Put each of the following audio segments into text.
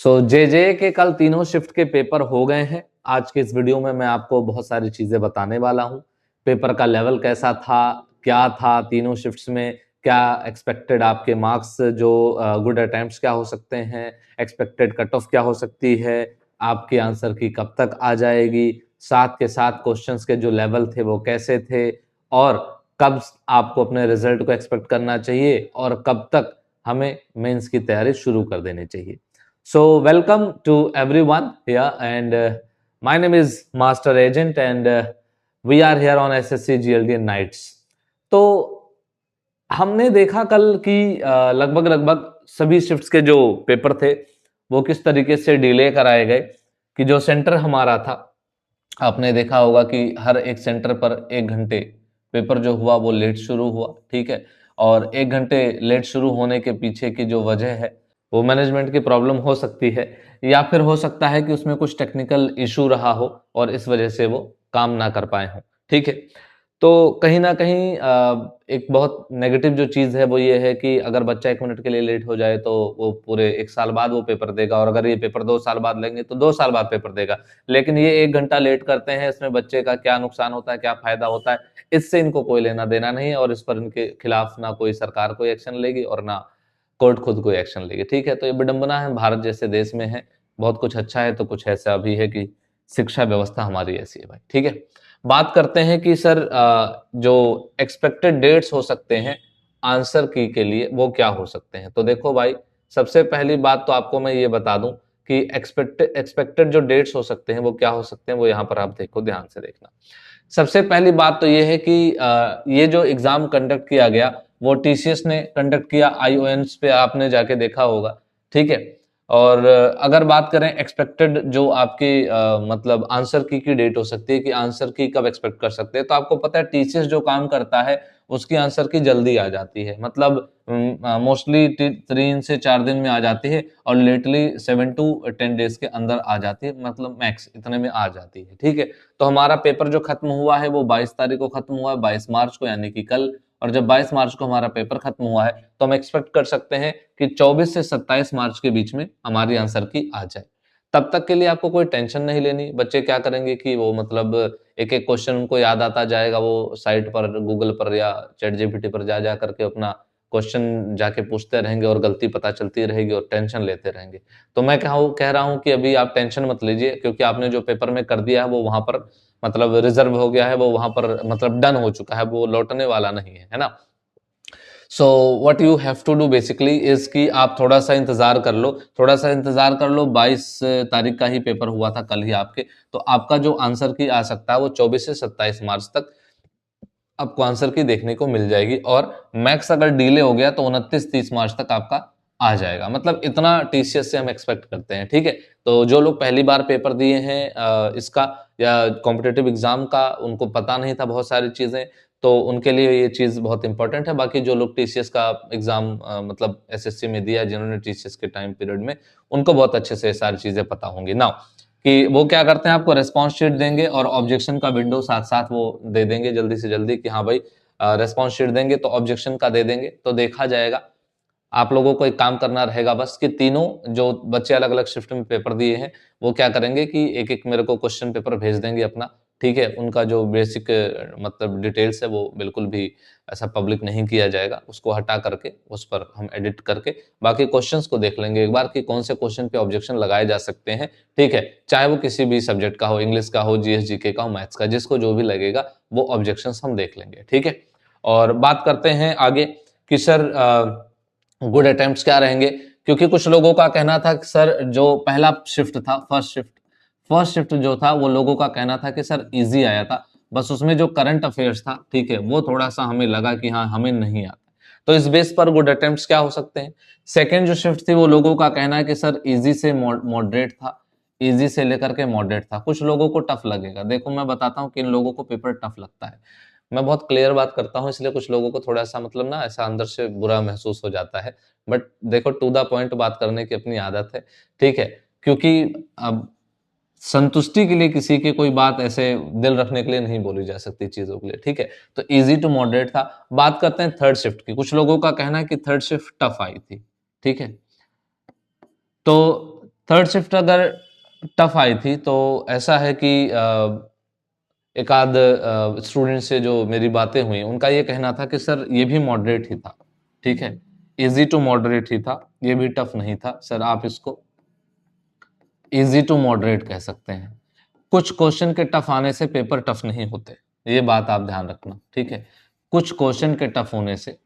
जे के कल तीनों शिफ्ट के पेपर हो गए हैं। आज के इस वीडियो में मैं आपको बहुत सारी चीजें बताने वाला हूं। पेपर का लेवल कैसा था, क्या था तीनों शिफ्ट्स में, क्या एक्सपेक्टेड आपके मार्क्स, जो गुड अटेम्प्ट्स क्या हो सकते हैं, एक्सपेक्टेड कट ऑफ क्या हो सकती है, आपके आंसर की कब तक आ जाएगी, साथ के साथ क्वेश्चंस के जो लेवल थे वो कैसे थे, और कब आपको अपने रिजल्ट को एक्सपेक्ट करना चाहिए और कब तक हमें मेंस की तैयारी शुरू कर देनी चाहिए। So welcome to everyone here, and my name is Master Agent, and we are here on SSC GLD Nights. तो हमने देखा कल कि लगभग सभी शिफ्ट्स के जो पेपर थे वो किस तरीके से डिले कराए गए, कि जो सेंटर हमारा था, आपने देखा होगा कि हर एक सेंटर पर 1 घंटे पेपर जो हुआ वो लेट शुरू हुआ, ठीक है। और 1 घंटे लेट शुरू होने के पीछे की जो वजह है वो मैनेजमेंट की प्रॉब्लम हो सकती है, या फिर हो सकता है कि उसमें कुछ टेक्निकल इशू रहा हो और इस वजह से वो काम ना कर पाए हों, ठीक है। तो कहीं ना कहीं एक बहुत नेगेटिव जो चीज़ है वो ये है कि अगर बच्चा 1 मिनट के लिए लेट हो जाए तो वो पूरे 1 साल बाद वो पेपर देगा, और अगर ये पेपर 2 साल बाद लेंगे तो 2 साल बाद पेपर देगा। लेकिन ये 1 घंटा लेट करते हैं, इसमें बच्चे का क्या नुकसान होता है, क्या फायदा होता है, इससे इनको कोई लेना देना नहीं है, और इस पर इनके खिलाफ ना कोई सरकार कोई एक्शन लेगी और ना कोर्ट खुद कोई एक्शन लेगी, ठीक है। तो ये विडंबना है, भारत जैसे देश में है। बहुत कुछ अच्छा है तो कुछ ऐसा भी है कि शिक्षा व्यवस्था हमारी ऐसी है भाई, ठीक है। बात करते हैं कि सर जो एक्सपेक्टेड डेट्स हो सकते हैं आंसर की के लिए वो क्या हो सकते हैं। तो देखो भाई, सबसे पहली बात तो आपको मैं ये बता दूं कि एक्सपेक्टेड जो डेट्स हो सकते हैं वो क्या हो सकते हैं, वो यहाँ पर आप देखो, ध्यान से देखना। सबसे पहली बात तो ये है कि ये जो एग्जाम कंडक्ट किया गया वो टीसीएस ने कंडक्ट किया, आईओएन्स पे आपने जाके देखा होगा, ठीक है। और अगर बात करें एक्सपेक्टेड जो आपकी मतलब आंसर की डेट हो सकती है कि आंसर की कब एक्सपेक्ट कर सकते हैं, तो आपको पता है टीसीएस जो काम करता है उसकी आंसर की जल्दी आ जाती है, मतलब मोस्टली 3 से 4 दिन में आ जाती है, और लेटली 7 to 10 डेज के अंदर आ जाती है, मतलब मैक्स इतने में आ जाती है, ठीक है। तो हमारा पेपर जो खत्म हुआ है वो 22 तारीख को खत्म हुआ है, 22 मार्च को, यानी कि कल। और जब 22 मार्च को हमारा पेपर खत्म हुआ है तो हम एक्सपेक्ट कर सकते हैं कि 24 से 27 मार्च के बीच में हमारी आंसर की आ जाए। तब तक के लिए आपको कोई टेंशन नहीं लेनी। बच्चे क्या करेंगे कि वो मतलब एक एक क्वेश्चन उनको याद आता जाएगा, वो साइट पर, गूगल पर या चैट जीपीटी पर जा जा करके अपना क्वेश्चन जाके पूछते रहेंगे और गलती पता चलती रहेगी और टेंशन लेते रहेंगे। तो मैं कह रहा हूं कि अभी आप टेंशन मत लीजिए, क्योंकि आपने जो पेपर में कर दिया है वो वहां पर मतलब रिजर्व हो गया है, वो वहां पर मतलब डन हो चुका है, वो लौटने वाला नहीं है ना। So what you have to do basically is कि आप थोड़ा सा इंतजार कर लो, थोड़ा सा इंतजार कर लो। 22 तारीख का ही पेपर हुआ था कल ही आपके, तो आपका जो आंसर की आ सकता है वो 24 से 27 मार्च तक आपको आंसर की देखने को मिल जाएगी, और मैक्स अगर डिले हो गया तो 29-30 मार्च तक आपका आ जाएगा। मतलब इतना टीसीएस से हम एक्सपेक्ट करते हैं, ठीक है। तो जो लोग पहली बार पेपर दिए हैं इसका या कॉम्पिटेटिव एग्जाम का, उनको पता नहीं था बहुत सारी चीजें, तो उनके लिए ये चीज बहुत इंपॉर्टेंट है। बाकी जो लोग टीसीएस का एग्जाम मतलब एसएससी में दिया, जिन्होंने टीसीएस के टाइम पीरियड में, उनको बहुत अच्छे से सारी चीजें पता होंगी ना, कि वो क्या करते हैं, आपको रेस्पॉन्स शीट देंगे और ऑब्जेक्शन का विंडो साथ साथ वो दे देंगे जल्दी से जल्दी, कि हाँ भाई रेस्पॉन्स शीट देंगे तो ऑब्जेक्शन का दे देंगे, तो देखा जाएगा। आप लोगों को एक काम करना रहेगा बस, कि तीनों जो बच्चे अलग अलग शिफ्ट में पेपर दिए हैं वो क्या करेंगे कि एक एक मेरे को क्वेश्चन पेपर भेज देंगे अपना, ठीक है। उनका जो बेसिक मतलब डिटेल्स है वो बिल्कुल भी ऐसा पब्लिक नहीं किया जाएगा, उसको हटा करके उस पर हम एडिट करके बाकी क्वेश्चंस को देख लेंगे एक बार कि कौन से क्वेश्चन पे ऑब्जेक्शन लगाए जा सकते हैं, ठीक है। चाहे वो किसी भी सब्जेक्ट का हो, इंग्लिश का हो, जीएस जीके का हो, मैथ्स का, जिसको जो भी लगेगा वो ऑब्जेक्शंस हम देख लेंगे, ठीक है। और बात करते हैं आगे कि सर गुड अटेम्प्ट्स क्या रहेंगे, क्योंकि कुछ लोगों का कहना था कि सर जो पहला शिफ्ट था, फर्स्ट शिफ्ट जो था वो लोगों का कहना था कि सर इजी आया था, बस उसमें जो करंट अफेयर्स था, ठीक है, वो थोड़ा सा हमें लगा कि हाँ हमें नहीं आता। तो इस बेस पर गुड अटेम्प्ट्स क्या हो सकते हैं। सेकेंड जो शिफ्ट थी वो लोगों का कहना है कि सर इजी से मॉडरेट था, इजी से लेकर के मॉडरेट था। कुछ लोगों को टफ लगेगा, देखो मैं बताता हूँ किन लोगों को पेपर टफ लगता है। मैं बहुत क्लियर बात करता हूँ, इसलिए कुछ लोगों को थोड़ा सा मतलब ना ऐसा अंदर से बुरा महसूस हो जाता है, बट देखो टू द पॉइंट बात करने की अपनी आदत है, ठीक है। क्योंकि अब संतुष्टि के लिए किसी की कोई बात ऐसे दिल रखने के लिए नहीं बोली जा सकती चीजों के लिए, ठीक है। तो इजी टू मॉडरेट था। बात करते हैं थर्ड शिफ्ट की। कुछ लोगों का कहना है कि थर्ड शिफ्ट टफ आई थी, ठीक है। तो थर्ड शिफ्ट अगर टफ आई थी तो ऐसा है कि एक आध स्टूडेंट से जो मेरी बातें हुई उनका ये कहना था कि सर ये भी मॉडरेट ही था, ठीक है, इजी टू मॉडरेट ही था, ये भी टफ नहीं था सर, आप इसको इजी टू मॉडरेट कह सकते हैं। कुछ क्वेश्चन के टफ आने से पेपर टफ नहीं होते, ये बात आप ध्यान रखना, ठीक है। कुछ क्वेश्चन के टफ होने से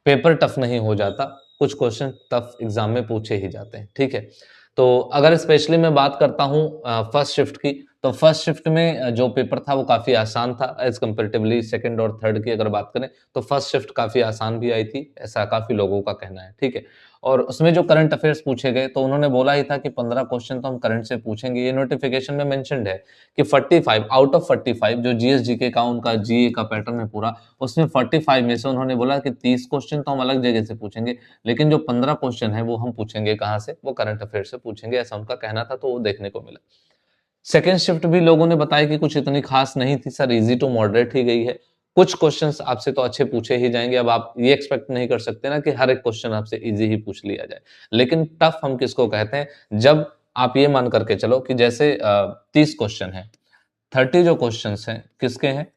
पेपर टफ नहीं हो जाता, कुछ क्वेश्चन टफ एग्जाम में पूछे ही जाते हैं, ठीक है। तो अगर स्पेशली मैं बात करता हूँ फर्स्ट शिफ्ट की, तो फर्स्ट शिफ्ट में जो पेपर था वो काफी आसान था एज कंपेरेटिवली सेकंड और थर्ड की अगर बात करें तो फर्स्ट शिफ्ट काफी आसान भी आई थी, ऐसा काफी लोगों का कहना है, ठीक है। और उसमें जो करंट अफेयर्स पूछे गए तो उन्होंने बोला ही था कि 15 क्वेश्चन तो हम करंट से पूछेंगे, ये नोटिफिकेशन में मेंशन्ड है कि 45 आउट ऑफ 45 जो जीएसजीके का उनका जीए का पैटर्न है पूरा, उसमें 45 में से उन्होंने बोला कि 30 क्वेश्चन तो हम अलग जगह से पूछेंगे, लेकिन जो 15 क्वेश्चन है वो हम पूछेंगे कहाँ से, वो करंट अफेयर से पूछेंगे, ऐसा उनका कहना था, तो वो देखने को मिला। सेकेंड शिफ्ट भी लोगों ने बताया कि कुछ इतनी खास नहीं थी सर, इजी टू मॉडरेट ही गई है, कुछ क्वेश्चंस आपसे तो अच्छे पूछे ही जाएंगे, अब आप ये एक्सपेक्ट नहीं कर सकते ना कि हर एक क्वेश्चन आपसे इजी ही पूछ लिया जाए, लेकिन टफ हम किसको कहते हैं, जब आप ये मान करके चलो कि जैसे 30 क्वेश्चन है, 30 जो क्वेश्चन हैं किसके हैं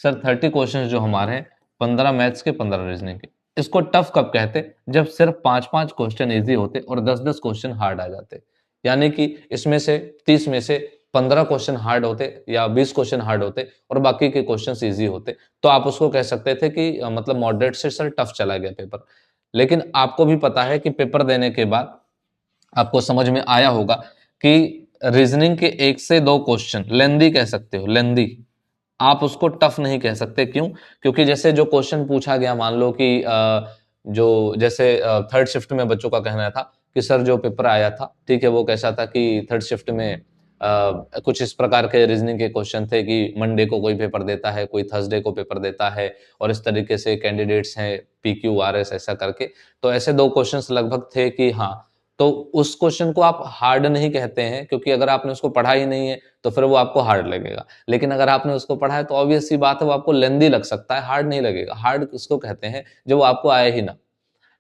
सर, 30 क्वेश्चन जो हमारे हैं 15 मैथ्स के 15 रीजनिंग के। इसको टफ कब कहते, जब सिर्फ 5-5 क्वेश्चन इजी होते और 10-10 क्वेश्चन हार्ड आ जाते, यानी कि इसमें से 30 में से 15 क्वेश्चन हार्ड होते या 20 क्वेश्चन हार्ड होते और बाकी के क्वेश्चन इजी होते, तो आप उसको कह सकते थे कि मतलब मॉडरेट से सर टफ चला गया पेपर। लेकिन आपको भी पता है कि पेपर देने के बाद आपको समझ में आया होगा कि रीजनिंग के 1 से 2 क्वेश्चन लेंदी कह सकते हो, लेंदी, आप उसको टफ नहीं कह सकते, क्यों? क्योंकि जैसे जो क्वेश्चन पूछा गया, मान लो कि जो जैसे थर्ड शिफ्ट में बच्चों का कहना था कि सर जो पेपर आया था, ठीक है, वो कैसा था कि थर्ड शिफ्ट में कुछ इस प्रकार के रीजनिंग के क्वेश्चन थे कि मंडे को कोई पेपर देता है, कोई थर्सडे को पेपर देता है, और इस तरीके से कैंडिडेट्स हैं PQRS ऐसा करके, तो ऐसे 2 क्वेश्चंस लगभग थे कि हाँ, तो उस क्वेश्चन को आप हार्ड नहीं कहते हैं, क्योंकि अगर आपने उसको पढ़ा ही नहीं है तो फिर वो आपको हार्ड लगेगा, लेकिन अगर आपने उसको पढ़ा है तो ऑब्वियस सी बात है वो आपको लेंदी लग सकता है, हार्ड नहीं लगेगा। हार्ड किसको कहते हैं, जो आपको आए ही ना,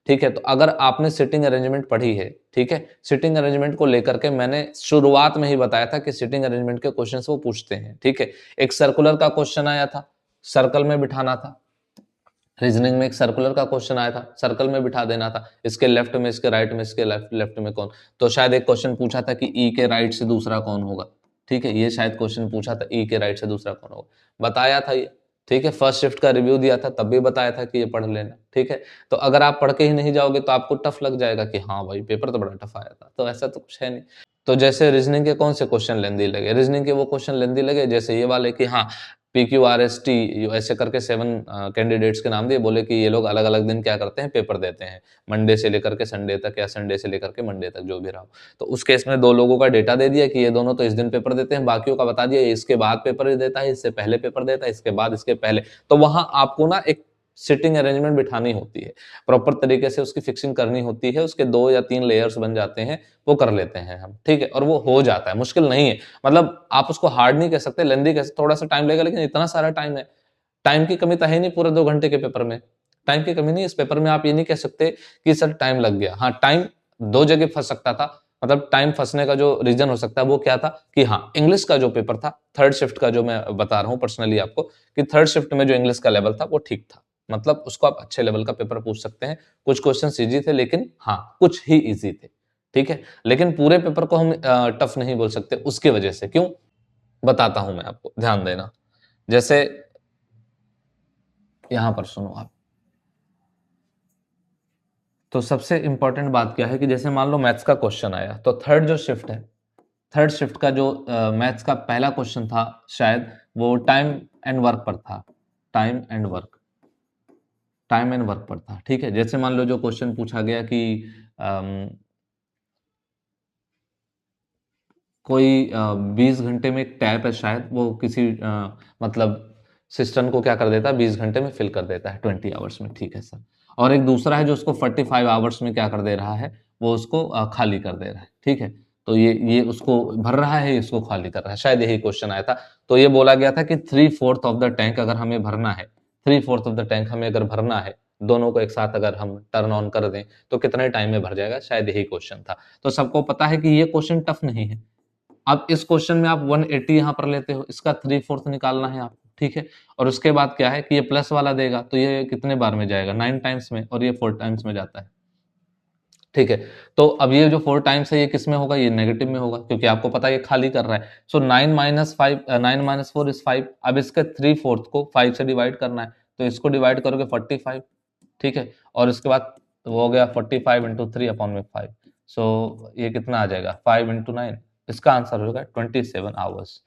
ठीक है। तो अगर आपने सिटिंग अरेंजमेंट पढ़ी है, ठीक है, सिटिंग अरेंजमेंट को लेकर के मैंने शुरुआत में ही बताया था कि सिटिंग अरेंजमेंट के क्वेश्चंस वो पूछते हैं, ठीक है। एक सर्कुलर का क्वेश्चन आया था, सर्कल में बिठाना था, रीजनिंग में एक सर्कुलर का क्वेश्चन आया था, सर्कल में बिठा देना था, इसके लेफ्ट में, इसके राइट में, इसके लेफ्ट में कौन, तो शायद एक क्वेश्चन पूछा था कि ई के राइट से दूसरा कौन होगा, ठीक है, ये शायद क्वेश्चन पूछा था ई के राइट से दूसरा कौन होगा, बताया था ये, ठीक है। फर्स्ट शिफ्ट का रिव्यू दिया था तब भी बताया था कि ये पढ़ लेना, ठीक है। तो अगर आप पढ़ के ही नहीं जाओगे तो आपको टफ लग जाएगा कि हाँ भाई पेपर तो बड़ा टफ आया था, तो ऐसा तो कुछ है नहीं। तो जैसे रीजनिंग के कौन से क्वेश्चन लेंदी लगे, रीजनिंग के वो क्वेश्चन लेंदी लगे जैसे ये वाले कि हाँ PQRST ऐसे करके 7 कैंडिडेट्स के नाम दिए, बोले कि ये लोग अलग अलग दिन क्या करते हैं, पेपर देते हैं, मंडे से लेकर के संडे तक या संडे से लेकर के मंडे तक, जो भी रहा। तो उस केस में 2 लोगों का डेटा दे दिया कि ये दोनों तो इस दिन पेपर देते हैं, बाकियों का बता दिया इसके बाद पेपर देता है, इससे पहले पेपर देता है, इसके बाद, इसके पहले। तो वहां आपको ना एक सिटिंग अरेंजमेंट बिठानी होती है, प्रॉपर तरीके से उसकी फिक्सिंग करनी होती है, उसके 2 या 3 लेयर्स बन जाते हैं, वो कर लेते हैं हम, ठीक है, और वो हो जाता है, मुश्किल नहीं है। मतलब आप उसको हार्ड नहीं कह सकते, लेंदी कह सकते, थोड़ा सा टाइम लगेगा, लेकिन इतना सारा टाइम है, टाइम की कमी तो है नहीं पूरे 2 घंटे के पेपर में, टाइम की कमी नहीं है इस पेपर में। आप ये नहीं कह सकते कि सर टाइम लग गया, हाँ टाइम 2 जगह फंस सकता था, मतलब टाइम फंसने का जो रीजन हो सकता है वो क्या था कि हाँ इंग्लिश का जो पेपर था थर्ड शिफ्ट का, जो मैं बता रहा हूँ पर्सनली आपको, कि थर्ड शिफ्ट में जो इंग्लिश का लेवल था वो ठीक था, मतलब उसको आप अच्छे लेवल का पेपर पूछ सकते हैं, कुछ क्वेश्चन इजी थे लेकिन हाँ कुछ ही इजी थे, ठीक है। लेकिन पूरे पेपर को हम टफ नहीं बोल सकते उसकी वजह से, क्यों बताता हूं मैं आपको, ध्यान देना। जैसे यहां पर सुनो आप, तो सबसे इंपॉर्टेंट बात क्या है कि जैसे मान लो मैथ्स का क्वेश्चन आया, तो थर्ड जो शिफ्ट है, थर्ड शिफ्ट का जो मैथ्स का पहला क्वेश्चन था शायद वो टाइम एंड वर्क पर था, time and work, time and work पर था, ठीक है। जैसे मान लो जो क्वेश्चन पूछा गया कि कोई 20 घंटे में एक टैप है शायद, वो किसी मतलब सिस्टम को क्या कर देता है 20 घंटे में फिल कर देता है 20 आवर्स में, ठीक है सर। और एक दूसरा है जो उसको 45 आवर्स में क्या कर दे रहा है, वो उसको खाली कर दे रहा है, ठीक है। तो ये उसको भर रहा है, इसको खाली कर रहा है, शायद यही क्वेश्चन आया था। तो ये बोला गया था कि 3/4 ऑफ द टैंक अगर हमें भरना है, 3/4 ऑफ द टैंक हमें अगर भरना है, दोनों को एक साथ अगर हम टर्न ऑन कर दें तो कितने टाइम में भर जाएगा, शायद यही क्वेश्चन था। तो सबको पता है कि ये क्वेश्चन टफ नहीं है। अब इस क्वेश्चन में आप 180 यहाँ पर लेते हो, इसका 3/4 निकालना है आपको, ठीक है। और उसके बाद क्या है कि ये प्लस वाला देगा, तो ये कितने बार में जाएगा, 9 टाइम्स में, और ये 4 टाइम्स में जाता है, ठीक है। तो अब ये जो 4 टाइम्स है ये किस में होगा, ये नेगेटिव में होगा, क्योंकि आपको पता है ये खाली कर रहा है। सो 9 माइनस 4 इज 5। अब इसके 3/4 को 5 से डिवाइड करना है, तो इसको डिवाइड करोगे 45, ठीक है। और इसके बाद वो हो गया 45 इंटू 3 अपॉन में 5। सो ये कितना आ जाएगा, 5 इंटू 9, इसका आंसर होगा 27 आवर्स।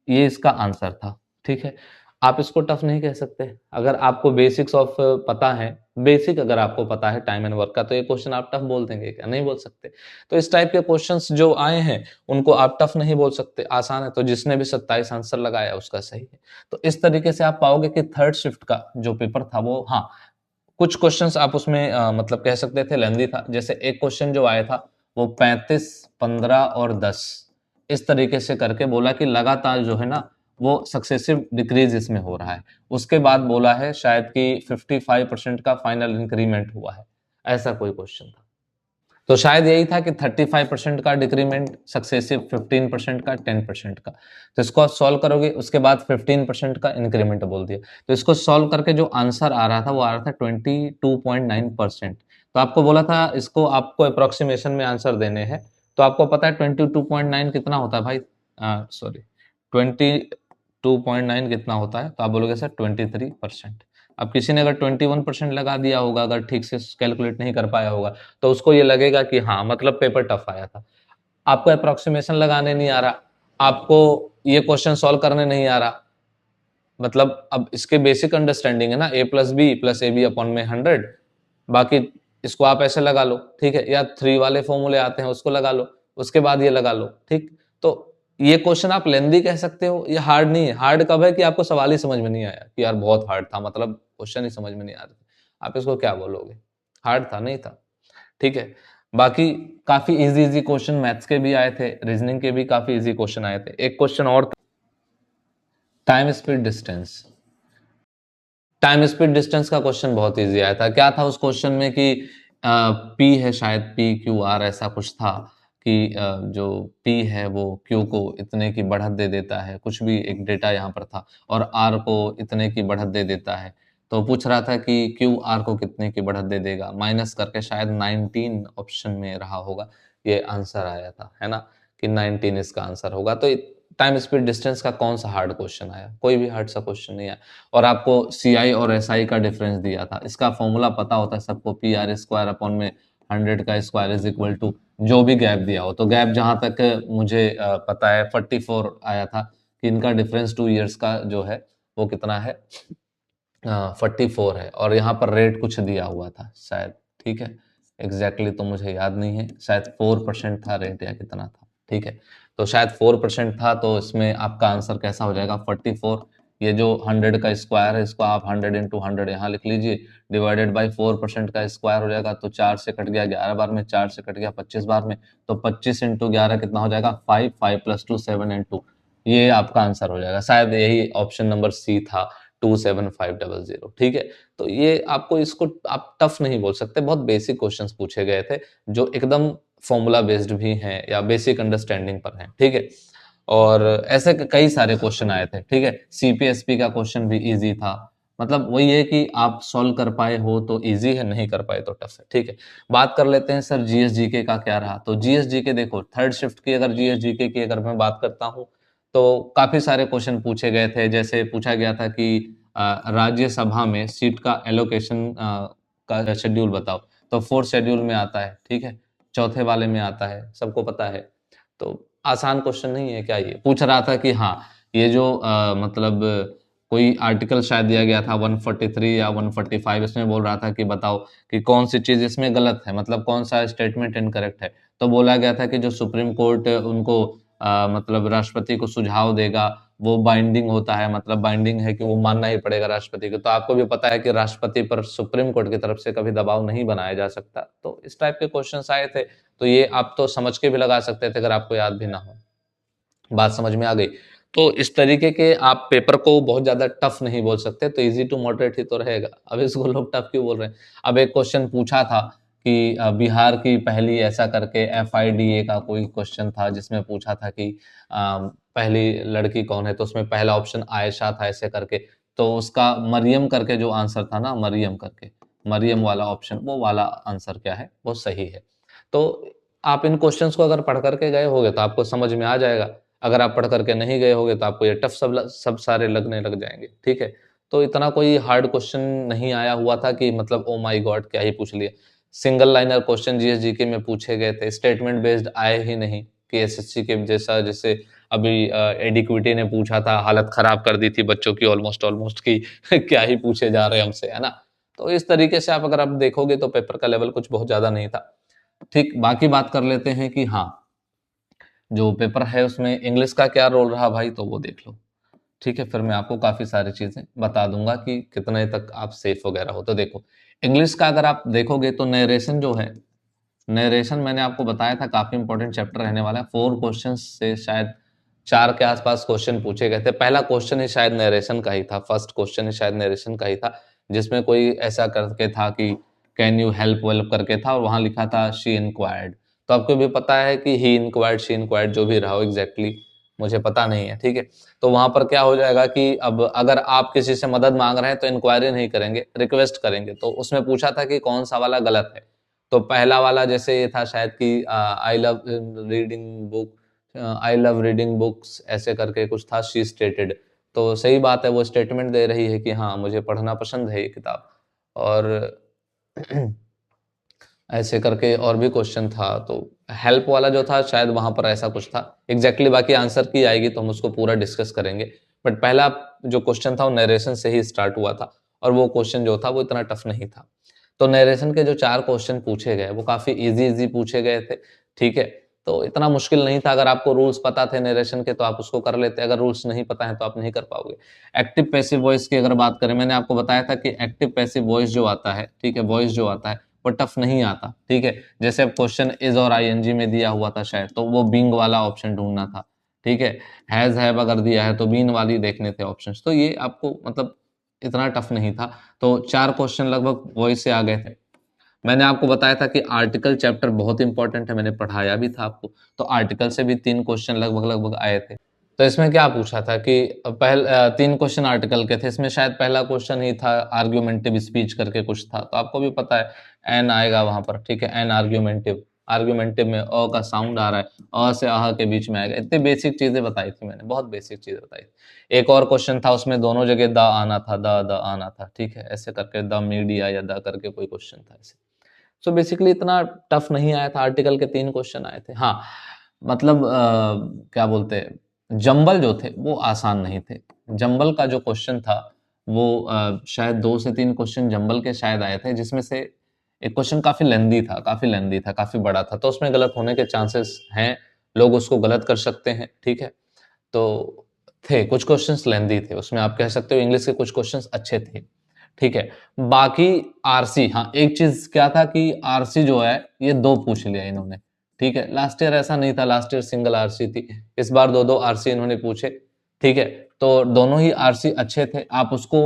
ये इसका आंसर था, ठीक है। आप इसको टफ नहीं कह सकते अगर आपको बेसिक्स ऑफ पता है, बेसिक अगर आपको पता है टाइम एंड वर्क का, तो ये क्वेश्चन आप टफ बोल देंगे क्या, नहीं बोल सकते। तो इस टाइप के क्वेश्चंस जो आए हैं उनको आप टफ नहीं बोल सकते, आसान है। तो जिसने भी 27 आंसर लगाया उसका सही है। तो इस तरीके से आप पाओगे कि थर्ड शिफ्ट का जो पेपर था वो, हाँ, कुछ क्वेश्चंस आप उसमें मतलब कह सकते थे लेंदी था। जैसे एक क्वेश्चन जो आया था वो 35, 15 और 10 इस तरीके से करके बोला कि लगातार जो है ना वो सक्सेसिव डिक्रीज इसमें हो रहा है। उसके बाद बोला है शायद कि 55% का फाइनल इंक्रीमेंट हुआ है, ऐसा कोई क्वेश्चन था। तो शायद यही था कि 35% का डिक्रीमेंट सक्सेसिव, 15% का, 10% का। तो इसको आप सॉल्व करोगे, उसके बाद 15% का इंक्रीमेंट बोल दिया। तो इसको सॉल्व करके जो आंसर आ रहा था वो आ रहा था 22.9%। तो आपको बोला था इसको आपको अप्रोक्सीमेशन में आंसर देने हैं। तो आपको पता है 22.9 कितना होता है भाई, सॉरी 22.9 कितना होता है, तो आप बोलोगे सर 23%। अब किसी ने अगर 21% लगा दिया होगा, अगर ठीक से कैलकुलेट नहीं कर पाया होगा, तो उसको ये लगेगा कि हाँ मतलब पेपर टफ आया था। आपको अप्रोक्सीमेशन लगाने नहीं आ रहा, आपको ये क्वेश्चन सॉल्व करने नहीं आ रहा, मतलब अब इसके बेसिक अंडरस्टैंडिंग है ना, a plus B plus A B upon में 100, बाकी इसको आप ऐसे लगा लो, ठीक है, या 3 वाले फॉर्मूले आते हैं उसको लगा लो, उसके बाद ये लगा लो, ठीक। तो ये क्वेश्चन आप लेंदी कह सकते हो, ये हार्ड नहीं है। हार्ड कब है कि आपको सवाल ही समझ में नहीं आया कि यार बहुत हार्ड था, मतलब क्वेश्चन ही समझ में नहीं आ रहा, आप इसको क्या बोलोगे, हार्ड था, नहीं था, ठीक है। बाकी काफी इजी इजी क्वेश्चन मैथ्स के भी आए थे, रीजनिंग के भी काफी इजी क्वेश्चन आए थे। एक क्वेश्चन और था, time speed distance. Time speed distance का क्वेश्चन बहुत इजी आया था। क्या था उस क्वेश्चन में कि पी है, शायद पी क्यू आर ऐसा कुछ था कि जो पी है वो क्यू को इतने की बढ़त दे देता है, कुछ भी एक डेटा यहाँ पर था, और आर को इतने की बढ़त दे देता है। तो पूछ रहा था कि क्यू आर को कितने की बढ़त दे देगा, माइनस करके शायद 19 ऑप्शन में रहा होगा, ये आंसर आया था, है ना, कि 19 इसका आंसर होगा। तो टाइम स्पीड डिस्टेंस का कौन सा हार्ड क्वेश्चन आया, कोई भी हार्ड सा क्वेश्चन नहीं आया। और आपको सी आई और एस आई का डिफरेंस दिया था, इसका फॉर्मूला पता होता है सबको, पी आर स्क्वायर अपॉन में 100 का स्क्वायर इज इक्वल टू जो भी गैप दिया हो। तो गैप जहां तक मुझे पता है 44 आया था, कि इनका डिफरेंस 2 ईयर्स का जो है वो कितना है, 44 है। और यहाँ पर रेट कुछ दिया हुआ था शायद, ठीक है, एग्जैक्टली तो मुझे याद नहीं है, शायद 4% था रेट या कितना था, ठीक है। तो शायद 4% था, तो इसमें आपका आंसर कैसा हो जाएगा, 44। ये जो 100 का स्क्वायर है इसको आप 100 इंटू 100 यहाँ लिख लीजिए, डिवाइडेड बाई 4% का स्क्वायर हो जाएगा, तो 4 से कट गया 11 बार में, 4 से कट गया 25 बार में, तो 25 इंटू 11 कितना हो जाएगा, 5, 5 प्लस 2 7 एंड 2, ये आपका आंसर हो जाएगा। शायद यही ऑप्शन नंबर सी था, 27500, ठीक है। तो ये आपको, इसको आप टफ नहीं बोल सकते, बहुत बेसिक क्वेश्चंस पूछे गए थे जो एकदम फॉर्मूला बेस्ड भी हैं या बेसिक अंडरस्टैंडिंग पर हैं, ठीक है। और ऐसे कई सारे क्वेश्चन आए थे, ठीक है। सीपीएसपी का क्वेश्चन भी इजी था, मतलब वही है कि आप सॉल्व कर पाए हो तो इजी है, नहीं कर पाए तो टफ है, ठीक है। बात कर लेते हैं सर जीएसजीके का क्या रहा। तो जीएसजीके देखो, थर्ड शिफ्ट की अगर जीएसजीके की अगर मैं बात करता हूँ तो काफी सारे क्वेश्चन पूछे गए थे। जैसे पूछा गया था कि राज्यसभा में सीट का एलोकेशन का शेड्यूल बताओ, तो 4th शेड्यूल में आता है, ठीक है, चौथे वाले में आता है, सबको पता है। तो आसान क्वेश्चन नहीं है क्या, ये पूछ रहा था कि हाँ ये जो मतलब कोई आर्टिकल शायद दिया गया था 143 या 145, इसमें बोल रहा था कि बताओ कि कौन सी चीज इसमें गलत है, मतलब कौन सा स्टेटमेंट इनकरेक्ट है। तो बोला गया था कि जो सुप्रीम कोर्ट उनको मतलब राष्ट्रपति को सुझाव देगा वो बाइंडिंग होता है, मतलब बाइंडिंग है कि वो मानना ही पड़ेगा राष्ट्रपति को। तो आपको भी पता है कि राष्ट्रपति पर सुप्रीम कोर्ट की तरफ से कभी दबाव नहीं बनाया जा सकता। तो इस टाइप के क्वेश्चंस आए थे, तो ये आप तो समझ के भी लगा सकते थे अगर आपको याद भी ना हो। बात समझ में आ गई। तो इस तरीके के आप पेपर को बहुत ज्यादा टफ नहीं बोल सकते, तो इजी टू मॉडरेट ही तो रहेगा। अब इसको लोग टफ क्यों बोल रहे हैं? अब एक क्वेश्चन पूछा था कि बिहार की पहली ऐसा करके FIDA का कोई क्वेश्चन था जिसमें पूछा था कि पहली लड़की कौन है, तो उसमें पहला ऑप्शन आयशा था ऐसे करके, तो उसका मरियम करके जो आंसर था ना, मरियम करके, मरियम वाला ऑप्शन, वो वाला आंसर क्या है, वो सही है। तो आप इन क्वेश्चंस को अगर पढ़ करके गए होगे तो आपको समझ में आ जाएगा। अगर आप पढ़ करके नहीं गए होगे तो आपको ये टफ सब सारे लगने लग जाएंगे, ठीक है। तो इतना कोई हार्ड क्वेश्चन नहीं आया हुआ था कि मतलब ओ माय गॉड क्या ही पूछ लिया। Single liner question GS GK में पूछे गए थे, स्टेटमेंट बेस्ड आए ही नहीं कि एसएससी के जैसा, जैसे अभी एडिक्विटी ने पूछा था, हालत खराब कर दी थी बच्चों की ऑलमोस्ट ऑलमोस्ट की क्या ही पूछे जा रहे हैं हमसे, है ना। तो इस तरीके से आप अगर आप देखोगे तो पेपर का लेवल कुछ बहुत ज्यादा नहीं था। ठीक, बाकी बात कर लेते हैं कि हाँ, जो पेपर है उसमें इंग्लिश का क्या रोल रहा भाई, तो वो देख लो, ठीक है। फिर मैं आपको काफी सारी चीजें बता दूंगा कि कितने तक आप सेफ वगैरह हो। तो देखो, इंग्लिश का अगर आप देखोगे तो नरेशन जो है, नरेशन मैंने आपको बताया था काफी इंपॉर्टेंट चैप्टर रहने वाला है। 4 क्वेश्चन से शायद 4 के आसपास क्वेश्चन पूछे गए थे। पहला क्वेश्चन ही शायद नरेशन का ही था, फर्स्ट क्वेश्चन ही शायद नरेशन का ही था, जिसमें कोई ऐसा करके था कि कैन यू हेल्प वेल्प करके था, और वहां लिखा था शी इंक्वायर्ड। तो आपको भी पता है कि ही इंक्वायर्ड, शी इंक्वायर्ड, जो भी रहा हो एग्जैक्टली मुझे पता नहीं है, ठीक है। तो वहां पर क्या हो जाएगा कि अब अगर आप किसी से मदद मांग रहे हैं तो इंक्वायरी नहीं करेंगे, रिक्वेस्ट करेंगे। तो उसमें पूछा था कि कौन सा वाला गलत है, तो पहला वाला जैसे ये था शायद कि I love reading book, I love reading books ऐसे करके कुछ था, शी स्टेटेड। तो सही बात है, वो स्टेटमेंट दे रही है कि हाँ मुझे पढ़ना पसंद है ये किताब। और ऐसे करके और भी क्वेश्चन था। तो हेल्प वाला जो था शायद वहां पर ऐसा कुछ था एग्जैक्टली, बाकी आंसर की आएगी तो हम उसको पूरा डिस्कस करेंगे। बट पहला जो क्वेश्चन था वो नरेशन से ही स्टार्ट हुआ था, और वो क्वेश्चन जो था वो इतना टफ नहीं था। तो नरेशन के जो 4 क्वेश्चन पूछे गए वो काफी इजी इजी पूछे गए थे, ठीक है। तो इतना मुश्किल नहीं था, अगर आपको रूल्स पता थे नरेशन के तो आप उसको कर लेते, अगर रूल्स नहीं पता है तो आप नहीं कर पाओगे। एक्टिव पैसिव वॉइस की अगर बात करें, मैंने आपको बताया था कि एक्टिव पैसिव वॉइस जो आता है, ठीक है, वॉइस जो आता है वो टफ नहीं आता, ठीक है। जैसे अब क्वेश्चन इज और आईएनजी में दिया हुआ था शायद, तो वो बींग वाला ऑप्शन ढूंढना था, ठीक है। हैज हैव अगर दिया है तो बीन वाली देखने थे ऑप्शंस, तो ये आपको मतलब इतना टफ नहीं था। तो 4 क्वेश्चन लगभग वॉइस से आ गए थे। मैंने आपको बताया था कि आर्टिकल चैप्टर बहुत इंपॉर्टेंट है, मैंने पढ़ाया भी था आपको। तो आर्टिकल से भी 3 क्वेश्चन लगभग लगभग आए थे। तो इसमें क्या पूछा था कि 3 क्वेश्चन आर्टिकल के थे, इसमें शायद पहला क्वेश्चन ही था आर्ग्यूमेंटिव स्पीच करके कुछ था, तो आपको भी पता है एन आएगा वहां पर, ठीक है। एन आर्ग्यूमेंटिव, आर्ग्यूमेंटिव में अ का साउंड आ रहा है, अ से आह के बीच में आएगा। इतनी बेसिक चीजें बताई थी मैंने, बहुत बेसिक चीजें बताई थी। एक और क्वेश्चन था उसमें दोनों जगह द आना था, द आना था, ठीक है, ऐसे करके द मीडिया या द करके कोई क्वेश्चन था ऐसे। सो बेसिकली इतना टफ नहीं आया था, आर्टिकल के 3 क्वेश्चन आए थे। हाँ, मतलब क्या बोलते हैं, जंबल जो थे वो आसान नहीं थे। जंबल का जो क्वेश्चन था वो शायद 2 से 3 क्वेश्चन जंबल के शायद आए थे, जिसमें से एक क्वेश्चन काफी लेंदी था, काफी लेंदी था, काफी बड़ा था, तो उसमें गलत होने के चांसेस हैं, लोग उसको गलत कर सकते हैं, ठीक है। तो थे कुछ क्वेश्चंस लेंदी थे उसमें, आप कह सकते हो इंग्लिश के कुछ क्वेश्चंस अच्छे थे, ठीक है। बाकी आरसी, हाँ एक चीज क्या था कि आरसी जो है ये 2 पूछ लिया इन्होंने, ठीक है। लास्ट ईयर ऐसा नहीं था, लास्ट ईयर सिंगल आरसी थी, इस बार 2 आरसी इन्होंने पूछे, ठीक है। तो दोनों ही आरसी अच्छे थे, आप उसको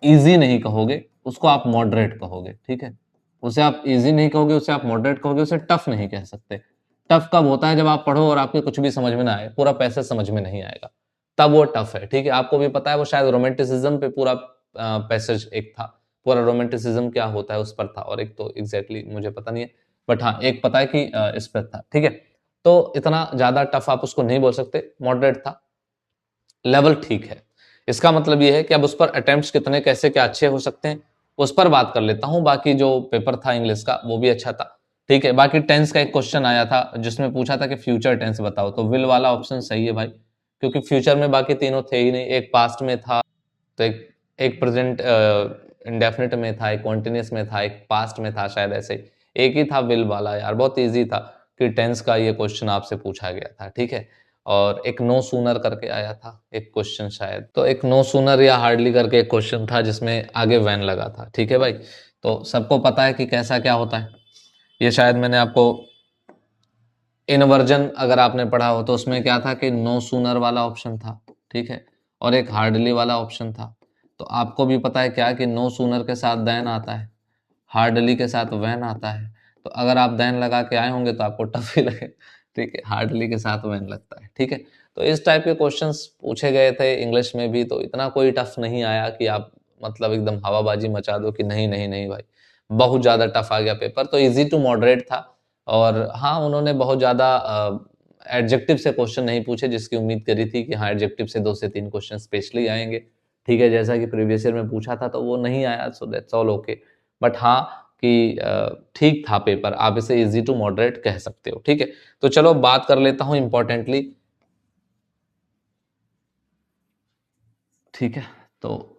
इजी नहीं कहोगे, उसको आप मॉडरेट कहोगे, ठीक है। उसे आप इजी नहीं कहोगे, उसे आप मॉडरेट कहोगे, उसे टफ नहीं कह सकते। टफ कब होता है, जब आप पढ़ो और आपके कुछ भी समझ में ना आए, पूरा पैसेज समझ में नहीं आएगा, तब वो टफ है, ठीक है। आपको भी पता है वो शायद रोमांटिसिज्म पे पूरा पैसेज एक था, पूरा रोमांटिसिज्म क्या होता है उस पर था, और एक तो एग्जैक्टली मुझे पता नहीं है, बट हाँ एक पता है कि इस पर था, ठीक है। तो इतना ज्यादा टफ आप उसको नहीं बोल सकते, मॉडरेट था, लेवल ठीक है। इसका मतलब ये है कि अब उस पर अटेम्प्ट्स कितने कैसे क्या अच्छे हो सकते हैं उस पर बात कर लेता हूं। बाकी जो पेपर था इंग्लिश का वो भी अच्छा था, ठीक है। बाकी टेंस का एक क्वेश्चन आया था जिसमें पूछा था कि फ्यूचर टेंस बताओ, तो विल वाला ऑप्शन सही है भाई, क्योंकि फ्यूचर में बाकी तीनों थे ही नहीं। एक पास्ट में था, तो एक प्रेजेंट इंडेफिनिट में था, एक कॉन्टिन्यूस में था, एक पास्ट में था, शायद ऐसे ही एक ही था विल वाला। यार बहुत इजी था कि टेंस का ये क्वेश्चन आपसे पूछा गया था, ठीक है। और एक नो सूनर करके आया था एक क्वेश्चन शायद, तो एक नो सूनर या हार्डली करके एक क्वेश्चन था जिसमें आगे वैन लगा था, ठीक है भाई। तो सबको पता है कि कैसा क्या होता है, ये शायद मैंने आपको इनवर्जन अगर आपने पढ़ा हो तो उसमें क्या था कि नो सूनर वाला ऑप्शन था, ठीक है, और एक हार्डली वाला ऑप्शन था। तो आपको भी पता है क्या कि नो सूनर के साथ देन आता है, हार्डली के साथ व्हेन आता है। तो अगर आप देन लगा के आए होंगे तो आपको टफ ही लगे, ठीक है, हार्डली के साथ व्हेन लगता है, ठीक है। तो इस टाइप के क्वेश्चंस पूछे गए थे इंग्लिश में भी, तो इतना कोई टफ नहीं आया कि आप मतलब एकदम हवाबाजी मचा दो कि नहीं नहीं नहीं भाई बहुत ज़्यादा टफ आ गया पेपर। तो इजी टू मॉडरेट था। और हाँ, उन्होंने बहुत ज़्यादा एडजेक्टिव से क्वेश्चन नहीं पूछे, जिसकी उम्मीद करी थी कि हाँ एडजेक्टिव से 2 से 3 क्वेश्चन स्पेशली आएंगे, ठीक है, जैसा कि प्रीवियस ईयर में पूछा था तो वो नहीं आया, so that's all okay. But हाँ कि ठीक था पेपर, आप इसे इजी टू मॉडरेट कह सकते हो, ठीक है। तो चलो बात कर लेता हूं इंपॉर्टेंटली, ठीक है। तो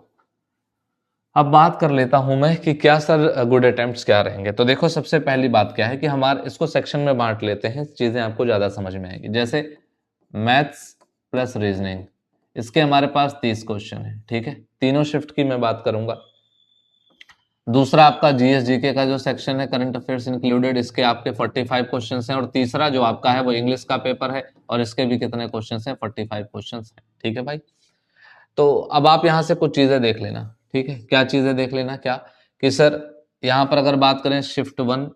अब बात कर लेता हूं मैं कि क्या सर गुड अटेम्प्ट्स क्या रहेंगे। तो देखो सबसे पहली बात क्या है कि हमारे इसको सेक्शन में बांट लेते हैं, चीजें आपको ज्यादा समझ में आएगी। जैसे मैथ्स प्लस रीजनिंग, इसके हमारे पास 30 क्वेश्चन है, ठीक है, तीनों शिफ्ट की मैं बात करूंगा। दूसरा आपका जीएस जीके का जो सेक्शन है करंट अफेयर्स इंक्लूडेड, इसके आपके 45 क्वेश्चंस हैं। और तीसरा जो आपका है वो इंग्लिश का पेपर है, और इसके भी कितने क्वेश्चंस हैं, 45 क्वेश्चंस हैं, ठीक है भाई। तो अब आप यहाँ से कुछ चीजें देख लेना, ठीक है। क्या चीजें देख लेना, क्या कि सर यहाँ पर अगर बात करें शिफ्ट 1,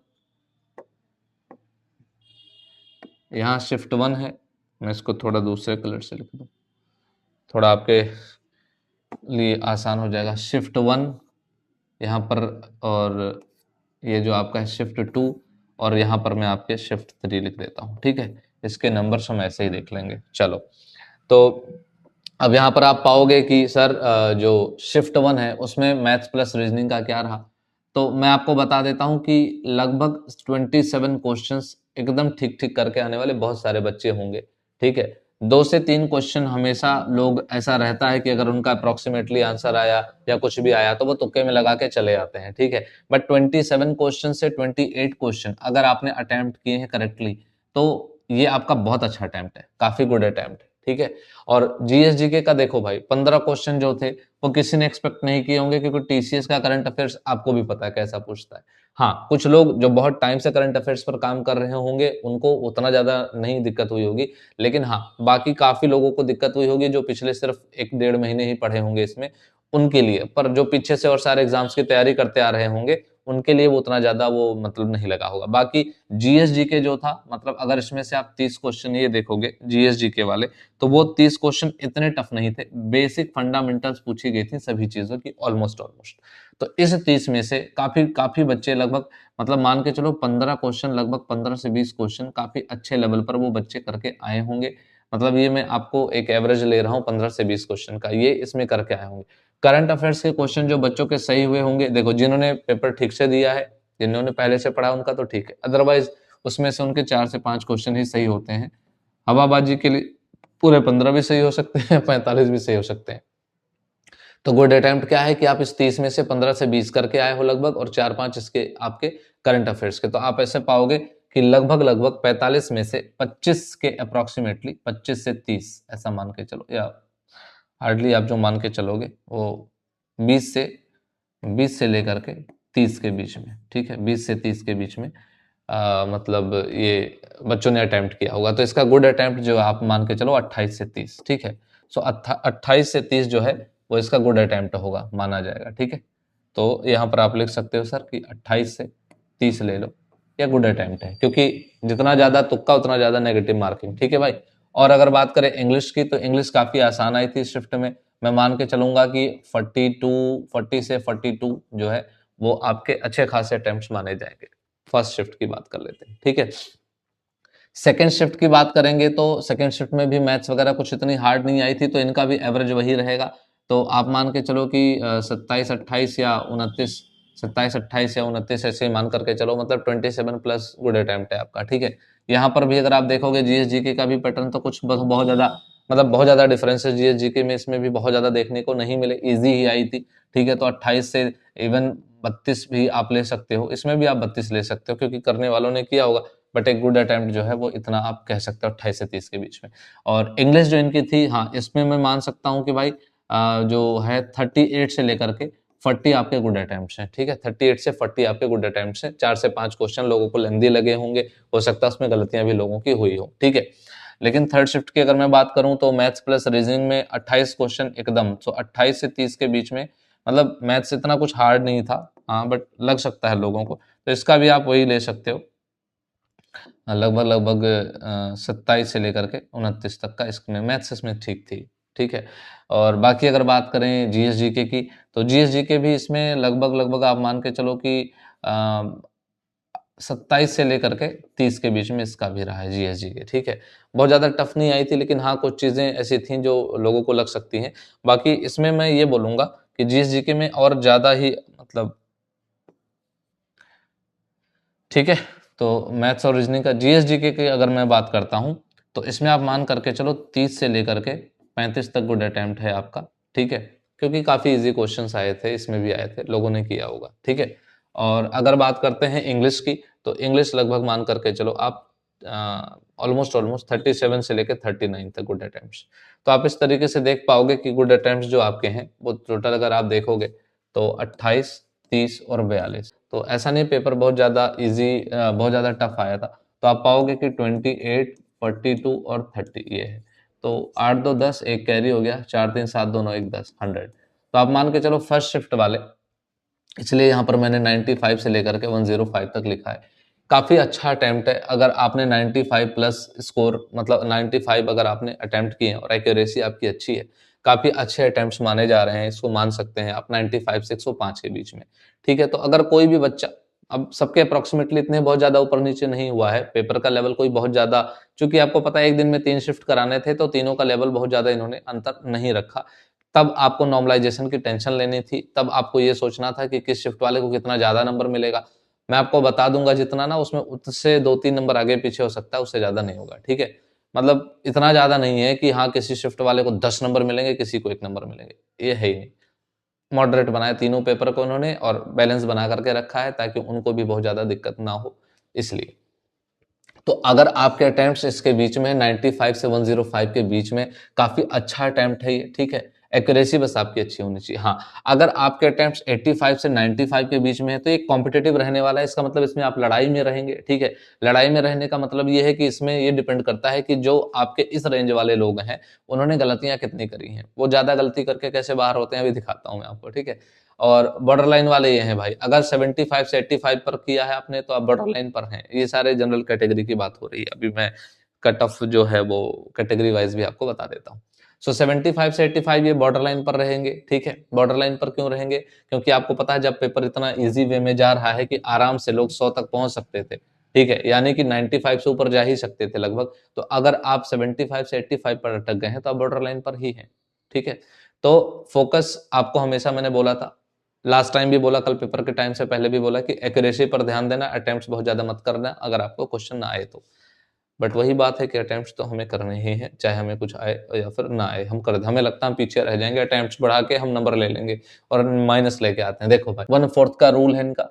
यहाँ शिफ्ट 1 है, मैं इसको थोड़ा दूसरे कलर से लिख दूं, थोड़ा आपके लिए आसान हो जाएगा। शिफ्ट 1 यहाँ पर, और ये जो आपका है शिफ्ट 2, और यहाँ पर मैं आपके शिफ्ट 3 लिख देता हूँ, ठीक है। इसके नंबर्स हम ऐसे ही देख लेंगे। चलो, तो अब यहाँ पर आप पाओगे कि सर जो शिफ्ट 1 है उसमें मैथ्स प्लस रीजनिंग का क्या रहा। तो मैं आपको बता देता हूँ कि लगभग 27 क्वेश्चंस एकदम ठीक ठीक करके आने वाले बहुत सारे बच्चे होंगे, ठीक है। 2 से 3 क्वेश्चन हमेशा लोग ऐसा रहता है कि अगर उनका अप्रोक्सीमेटली आंसर आया या कुछ भी आया तो वो तुक्के में लगा के चले आते हैं, ठीक है। बट 27 क्वेश्चन से 28 क्वेश्चन अगर आपने अटेम्प्ट किए हैं करेक्टली, तो ये आपका बहुत अच्छा अटेम्प्ट है, काफी गुड अटेम्प्ट है, ठीक है। और जीएसजीके का देखो भाई 15 क्वेश्चन जो थे वो किसी ने एक्सपेक्ट नहीं किए होंगे, क्योंकि टीसीएस का करंट अफेयर्स आपको भी पता है कैसा पूछता है। हाँ, कुछ लोग जो बहुत टाइम से करंट अफेयर्स पर काम कर रहे होंगे उनको उतना ज्यादा नहीं दिक्कत हुई होगी, लेकिन हाँ बाकी काफी लोगों को दिक्कत हुई होगी जो पिछले सिर्फ 1-1.5 महीने ही पढ़े होंगे इसमें, उनके लिए। पर जो पीछे से और सारे एग्जाम्स की तैयारी करते आ रहे होंगे उनके लिए वो उतना ज्यादा वो मतलब नहीं लगा होगा। बाकी जीएसजीके जो था, मतलब अगर इसमें से आप 30 क्वेश्चन ये देखोगे जीएसजीके वाले, तो वो 30 क्वेश्चन इतने टफ नहीं थे, बेसिक फंडामेंटल्स पूछी गई थी सभी चीजों की, ऑलमोस्ट ऑलमोस्ट। तो इस 30 में से काफी काफी बच्चे, लगभग मतलब मान के चलो 15 क्वेश्चन, लगभग 15 से 20 क्वेश्चन काफी अच्छे लेवल पर वो बच्चे करके आए होंगे। मतलब ये मैं आपको एक एवरेज ले रहा हूँ 15 से 20 क्वेश्चन का, ये इसमें करके आए होंगे। करंट अफेयर्स के क्वेश्चन जो बच्चों के सही हुए होंगे, देखो जिन्होंने पेपर ठीक से दिया है, जिन्होंने पहले से पढ़ा उनका तो ठीक है, अदरवाइज उसमें से उनके 4 से 5 क्वेश्चन ही सही होते हैं। हवाबाजी के लिए पूरे 15 भी सही हो सकते हैं, 45 भी सही हो सकते हैं। तो गुड अटेम्प्ट क्या है कि आप इस 30 में से 15 से 20 करके आए हो लगभग, और 4-5 इसके आपके करंट अफेयर्स के। तो आप ऐसे पाओगे कि लगभग लगभग 45 में से 25 के अप्रोक्सीमेटली, 25 से 30 ऐसा मान के चलो, या हार्डली आप जो मान के चलोगे वो 20 से 20 से लेकर के 30 के बीच में, ठीक है, 20 से 30 के बीच में मतलब ये बच्चों ने अटेम्प्ट किया होगा। तो इसका गुड अटेम्प्ट जो आप मान के चलो 28 से 30, ठीक है। सो 28 से 30 जो है वो इसका गुड अटेम्प्ट होगा, माना जाएगा, ठीक है। तो यहाँ पर आप लिख सकते हो सर कि 28 से 30 ले लो, या गुड अटेम्प्ट है, क्योंकि जितना ज्यादा तुक्का उतना ज्यादा नेगेटिव मार्किंग, ठीक है भाई। और अगर बात करें इंग्लिश की, तो इंग्लिश काफी आसान आई थी इस शिफ्ट में। मैं मान के चलूंगा कि 40 से 42 जो है वो आपके अच्छे खासे अटेम्प्ट माने जाएंगे। फर्स्ट शिफ्ट की बात कर लेते हैं, ठीक है। सेकेंड शिफ्ट की बात करेंगे तो सेकेंड शिफ्ट में भी मैथ्स वगैरह कुछ इतनी हार्ड नहीं आई थी, तो इनका भी एवरेज वही रहेगा। तो आप मान के चलो कि 27-28 या 29, 27-28 या 29 ऐसे मान करके चलो, मतलब 27 प्लस गुड अटेम्प्ट है आपका, ठीक है। यहाँ पर भी अगर आप देखोगे जीएसजीके का भी पैटर्न, तो कुछ बहुत ज्यादा मतलब बहुत ज्यादा डिफरेंसेस जीएसजीके में इसमें भी बहुत ज्यादा देखने को नहीं मिले, इजी ही आई थी, ठीक है। तो 28 से इवन 32 भी आप ले सकते हो, इसमें भी आप 32 ले सकते हो क्योंकि करने वालों ने किया होगा। बट एक गुड अटेम्प्ट जो है वो इतना आप कह सकते हो 28 से 30 के बीच में। और इंग्लिश जो इनकी थी, हाँ इसमें मैं मान सकता हूँ कि भाई जो है 38 से लेकर के 40 आपके गुड अटेम्प्ट्स हैं, ठीक है। 38 से 40 आपके गुड अटेम्प्ट्स हैं। 4 से 5 क्वेश्चन लोगों को लेंदी लगे होंगे, हो सकता है उसमें गलतियां भी लोगों की हुई हो, ठीक है। लेकिन थर्ड शिफ्ट की अगर मैं बात करूं तो मैथ्स प्लस रीजनिंग में 28 क्वेश्चन एकदम, सो 28 से 30 के बीच में, मतलब मैथ्स इतना कुछ हार्ड नहीं था, हाँ बट लग सकता है लोगों को, तो इसका भी आप वही ले सकते हो, लगभग लगभग 27 से लेकर के 29 तक का इसमें मैथ्स इसमें ठीक थी, ठीक है। और बाकी अगर बात करें जीएस जीके की, तो जीएस जीके भी इसमें लगभग लगभग आप मान के चलो कि 27 से लेकर के 30 के बीच में इसका भी रहा है जीएस जीके, ठीक है। बहुत ज़्यादा टफ नहीं आई थी, लेकिन हाँ कुछ चीज़ें ऐसी थी जो लोगों को लग सकती हैं। बाकी इसमें मैं ये बोलूँगा कि जीएस जीके में और ज़्यादा ही मतलब, ठीक है। तो मैथ्स और रीजनिंग का जीएस जीके की अगर मैं बात करता हूं, तो इसमें आप मान करके चलो 30 से लेकर के 35 तक गुड अटेम्प्ट है आपका, ठीक है, क्योंकि काफ़ी इजी क्वेश्चंस आए थे, इसमें भी आए थे, लोगों ने किया होगा, ठीक है। और अगर बात करते हैं इंग्लिश की, तो इंग्लिश लगभग मान करके चलो आप ऑलमोस्ट ऑलमोस्ट 37 से लेकर 39 तक गुड अटेम्प्ट। तो आप इस तरीके से देख पाओगे कि गुड अटेम्प्ट जो आपके हैं वो टोटल अगर आप देखोगे तो 28, 30 और 42। तो ऐसा नहीं पेपर बहुत ज़्यादा इजी, बहुत ज़्यादा टफ आया था। तो आप पाओगे कि 28, 42 और 30 ये है। तो 8 2 10, एक कैरी हो गया, 4 3 7 2 9 1 10, 100। तो आप मान के चलो फर्स्ट शिफ्ट वाले, इसलिए यहाँ पर मैंने 95 से लेकर के 105 तक लिखा है। काफ़ी अच्छा अटेम्प्ट है। अगर आपने 95 प्लस स्कोर, मतलब 95 अगर आपने अटेम्प्ट किए हैं और एक्यूरेसी आपकी अच्छी है, काफ़ी अच्छे अटेम्प्ट्स माने जा रहे हैं, इसको मान सकते हैं आप 95 से 105 के बीच में, ठीक है। तो अगर कोई भी बच्चा, अब सबके अप्रॉक्सीमेटली इतने बहुत ज़्यादा ऊपर नीचे नहीं हुआ है, पेपर का लेवल कोई बहुत ज़्यादा, चूंकि आपको पता है एक दिन में 3 शिफ्ट कराने थे, तो तीनों का लेवल बहुत ज़्यादा इन्होंने अंतर नहीं रखा। तब आपको नॉर्मलाइजेशन की टेंशन लेनी थी, तब आपको ये सोचना था कि किस शिफ्ट वाले को कितना ज़्यादा नंबर मिलेगा। मैं आपको बता दूंगा जितना ना, उसमें उससे 2-3 नंबर आगे पीछे हो सकता है, उससे ज़्यादा नहीं होगा, ठीक है। मतलब इतना ज़्यादा नहीं है कि हाँ किसी शिफ्ट वाले को 10 नंबर मिलेंगे, किसी को 1 नंबर मिलेंगे, ये है ही नहीं। मॉडरेट बनाया तीनों पेपर को उन्होंने, और बैलेंस बना करके रखा है ताकि उनको भी बहुत ज़्यादा दिक्कत ना हो, इसलिए। तो अगर आपके अटेम्प्ट्स इसके बीच में 95 से 105 के बीच में, काफ़ी अच्छा अटेम्प्ट है ये, ठीक है। एक्यूरेसी बस आपकी अच्छी होनी चाहिए। हाँ, अगर आपके अटेम्प्ट्स 85 से 95 के बीच में है, तो ये कॉम्पिटिटिव रहने वाला है। इसका मतलब इसमें आप लड़ाई में रहेंगे, ठीक है। लड़ाई में रहने का मतलब ये है कि इसमें ये डिपेंड करता है कि जो आपके इस रेंज वाले लोग हैं, उन्होंने गलतियाँ कितनी करी हैं। वो ज़्यादा गलती करके कैसे बाहर होते हैं, अभी दिखाता हूँ मैं आपको, ठीक है। और बॉर्डर लाइन वाले ये हैं भाई, अगर 75 से 85 पर किया है आपने, तो आप बॉर्डर लाइन पर हैं। ये सारे जनरल कैटेगरी की बात हो रही है, अभी मैं कट ऑफ जो है वो कैटेगरी वाइज भी आपको बता देता हूँ। सो 75 से 85 ये बॉर्डर लाइन पर रहेंगे, ठीक है। बॉर्डर लाइन पर क्यों रहेंगे? क्योंकि आपको पता है जब पेपर इतना इजी वे में जा रहा है कि आराम से लोग 100 तक पहुंच सकते थे, ठीक है, यानी कि 95 से ऊपर जा ही सकते थे लगभग। तो अगर आप 75 से 85 पर अटक गए हैं, तो आप बॉर्डर लाइन पर ही हैं, ठीक है। तो फोकस आपको हमेशा, मैंने बोला था लास्ट टाइम भी बोला, कल पेपर के टाइम से पहले भी बोला, कि एक्यूरेसी पर ध्यान देना, अटेम्प्ट्स बहुत ज्यादा मत करना अगर आपको क्वेश्चन ना आए तो। बट वही बात है कि अटेम्प्ट्स तो हमें करने ही हैं, चाहे हमें कुछ आए या फिर ना आए, हम कर, हमें लगता है हम पीछे रह जाएंगे, अटेम्प्ट्स बढ़ा के हम नंबर ले लेंगे और माइनस लेके आते हैं। देखो भाई 1/4 का रूल है इनका,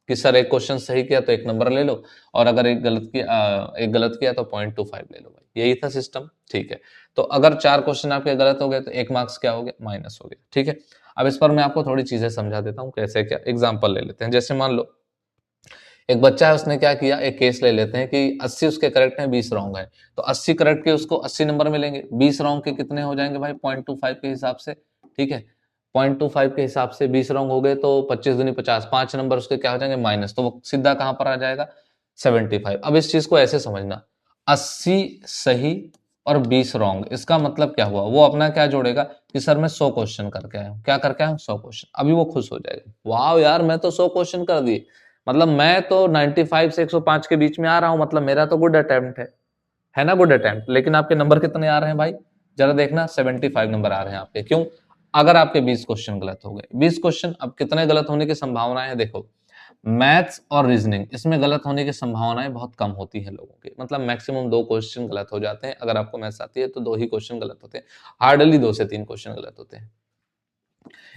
कि सर एक क्वेश्चन सही किया तो 1 नंबर ले लो, और अगर एक गलत किया तो 0.25 ले लो भाई, यही था सिस्टम, ठीक है। तो अगर 4 क्वेश्चन आपके गलत हो गए तो 1 मार्क्स क्या हो गया, माइनस हो गया, ठीक है। अब इस पर मैं आपको थोड़ी चीजें समझा देता हूँ कैसे क्या। एग्जाम्पल ले लेते हैं, जैसे मान लो एक बच्चा है, उसने क्या किया, एक केस ले लेते हैं कि 80 उसके करेक्ट है, 20 रॉन्ग है, तो 80 करेक्ट के उसको 80 नंबर मिलेंगे, 20 रॉन्ग के कितने हो जाएंगे भाई, 0.25 के हिसाब से, ठीक है। 0.25 के हिसाब से 20 रॉन्ग हो गए तो 25 दूनी 50, 5 नंबर उसके क्या हो जाएंगे, माइनस, तो वो सीधा कहां पर आ जाएगा, 75। अब इस चीज को ऐसे समझना, 80 सही और 20 रॉन्ग, इसका मतलब क्या हुआ, वो अपना क्या जोड़ेगा कि सर मैं 100 क्वेश्चन करके आया हूं, क्या करके आया हूं, 100 क्वेश्चन। अभी वो खुश हो जाएगा, वाह यार मैं तो 100 क्वेश्चन कर दिए, मतलब मैं तो 95 से 105 के बीच में आ रहा हूं, मतलब मेरा तो गुड अटेम्प्ट है ना, गुड अटेम्प्ट। लेकिन आपके नंबर कितने आ रहे हैं भाई, जरा देखना, 75 नंबर आ रहे हैं आपके, क्यों? अगर आपके 20 क्वेश्चन गलत हो गए, 20 क्वेश्चन, अब कितने गलत होने की संभावनाएं है, देखो मैथ्स और रीजनिंग, इसमें गलत होने की संभावनाएं बहुत कम होती है लोगों की, मतलब मैक्सिमम 2 क्वेश्चन गलत हो जाते हैं। अगर आपको मैथ्स आती है तो 2 ही क्वेश्चन गलत होते हैं, हार्डली 2 से 3 क्वेश्चन गलत होते हैं।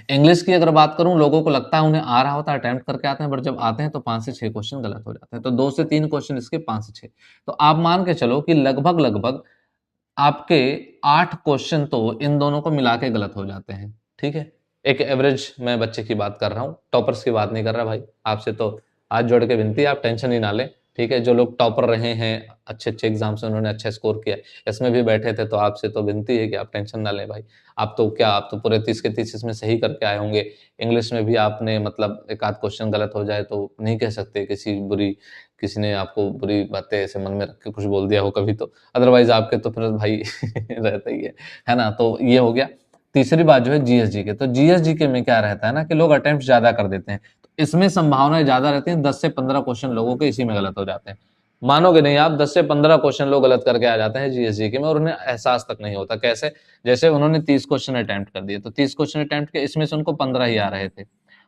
इंग्लिश की अगर बात करूं, लोगों को लगता है उन्हें आ रहा होता है, अटेम्प्ट करके आते हैं, बट जब आते हैं तो 5 से 6 क्वेश्चन गलत हो जाते हैं। तो 2 से 3 क्वेश्चन इसके, 5 से 6, तो आप मान के चलो कि लगभग लगभग आपके 8 क्वेश्चन तो इन दोनों को मिला के गलत हो जाते हैं, ठीक है। एक एवरेज मैं बच्चे की बात कर रहा हूँ, टॉपर्स की बात नहीं कर रहा भाई, आपसे तो हाथ जोड़ के विनती है, आप टेंशन ही ना लें, ठीक है, जो लोग टॉपर रहे हैं अच्छे अच्छे एग्जाम्स में, उन्होंने अच्छा स्कोर किया, इसमें भी बैठे थे, तो आपसे तो विनती है कि आप टेंशन ना लें भाई। आप तो पूरे 30 के 30 इसमें सही करके आए होंगे। इंग्लिश में भी आपने मतलब एक आध क्वेश्चन गलत हो जाए तो नहीं कह सकते किसी ने आपको बुरी बातें ऐसे मन में रख के कुछ बोल दिया हो कभी, तो अदरवाइज आपके तो फिर भाई रहता ही है ना। तो ये हो गया। तीसरी बात जो है जीएस के, तो जीएस के में क्या रहता है ना कि लोग अटेम्प्ट ज्यादा कर देते हैं, तो इसमें संभावनाएं ज्यादा रहती हैं, 10 से 15 क्वेश्चन लोगों के इसी में गलत हो जाते हैं। मानोगे नहीं आप, 10 से 15 क्वेश्चन लोग गलत करके आ जाते हैं जीएसजी के में, और उन्हें एहसास तक नहीं होता। कैसे? जैसे उन्होंने 30 क्वेश्चन अटेम्प्ट कर दिए, तो 30 क्वेश्चन अटेम्प्ट किए, इसमें से उनको 15 ही आ रहे थे,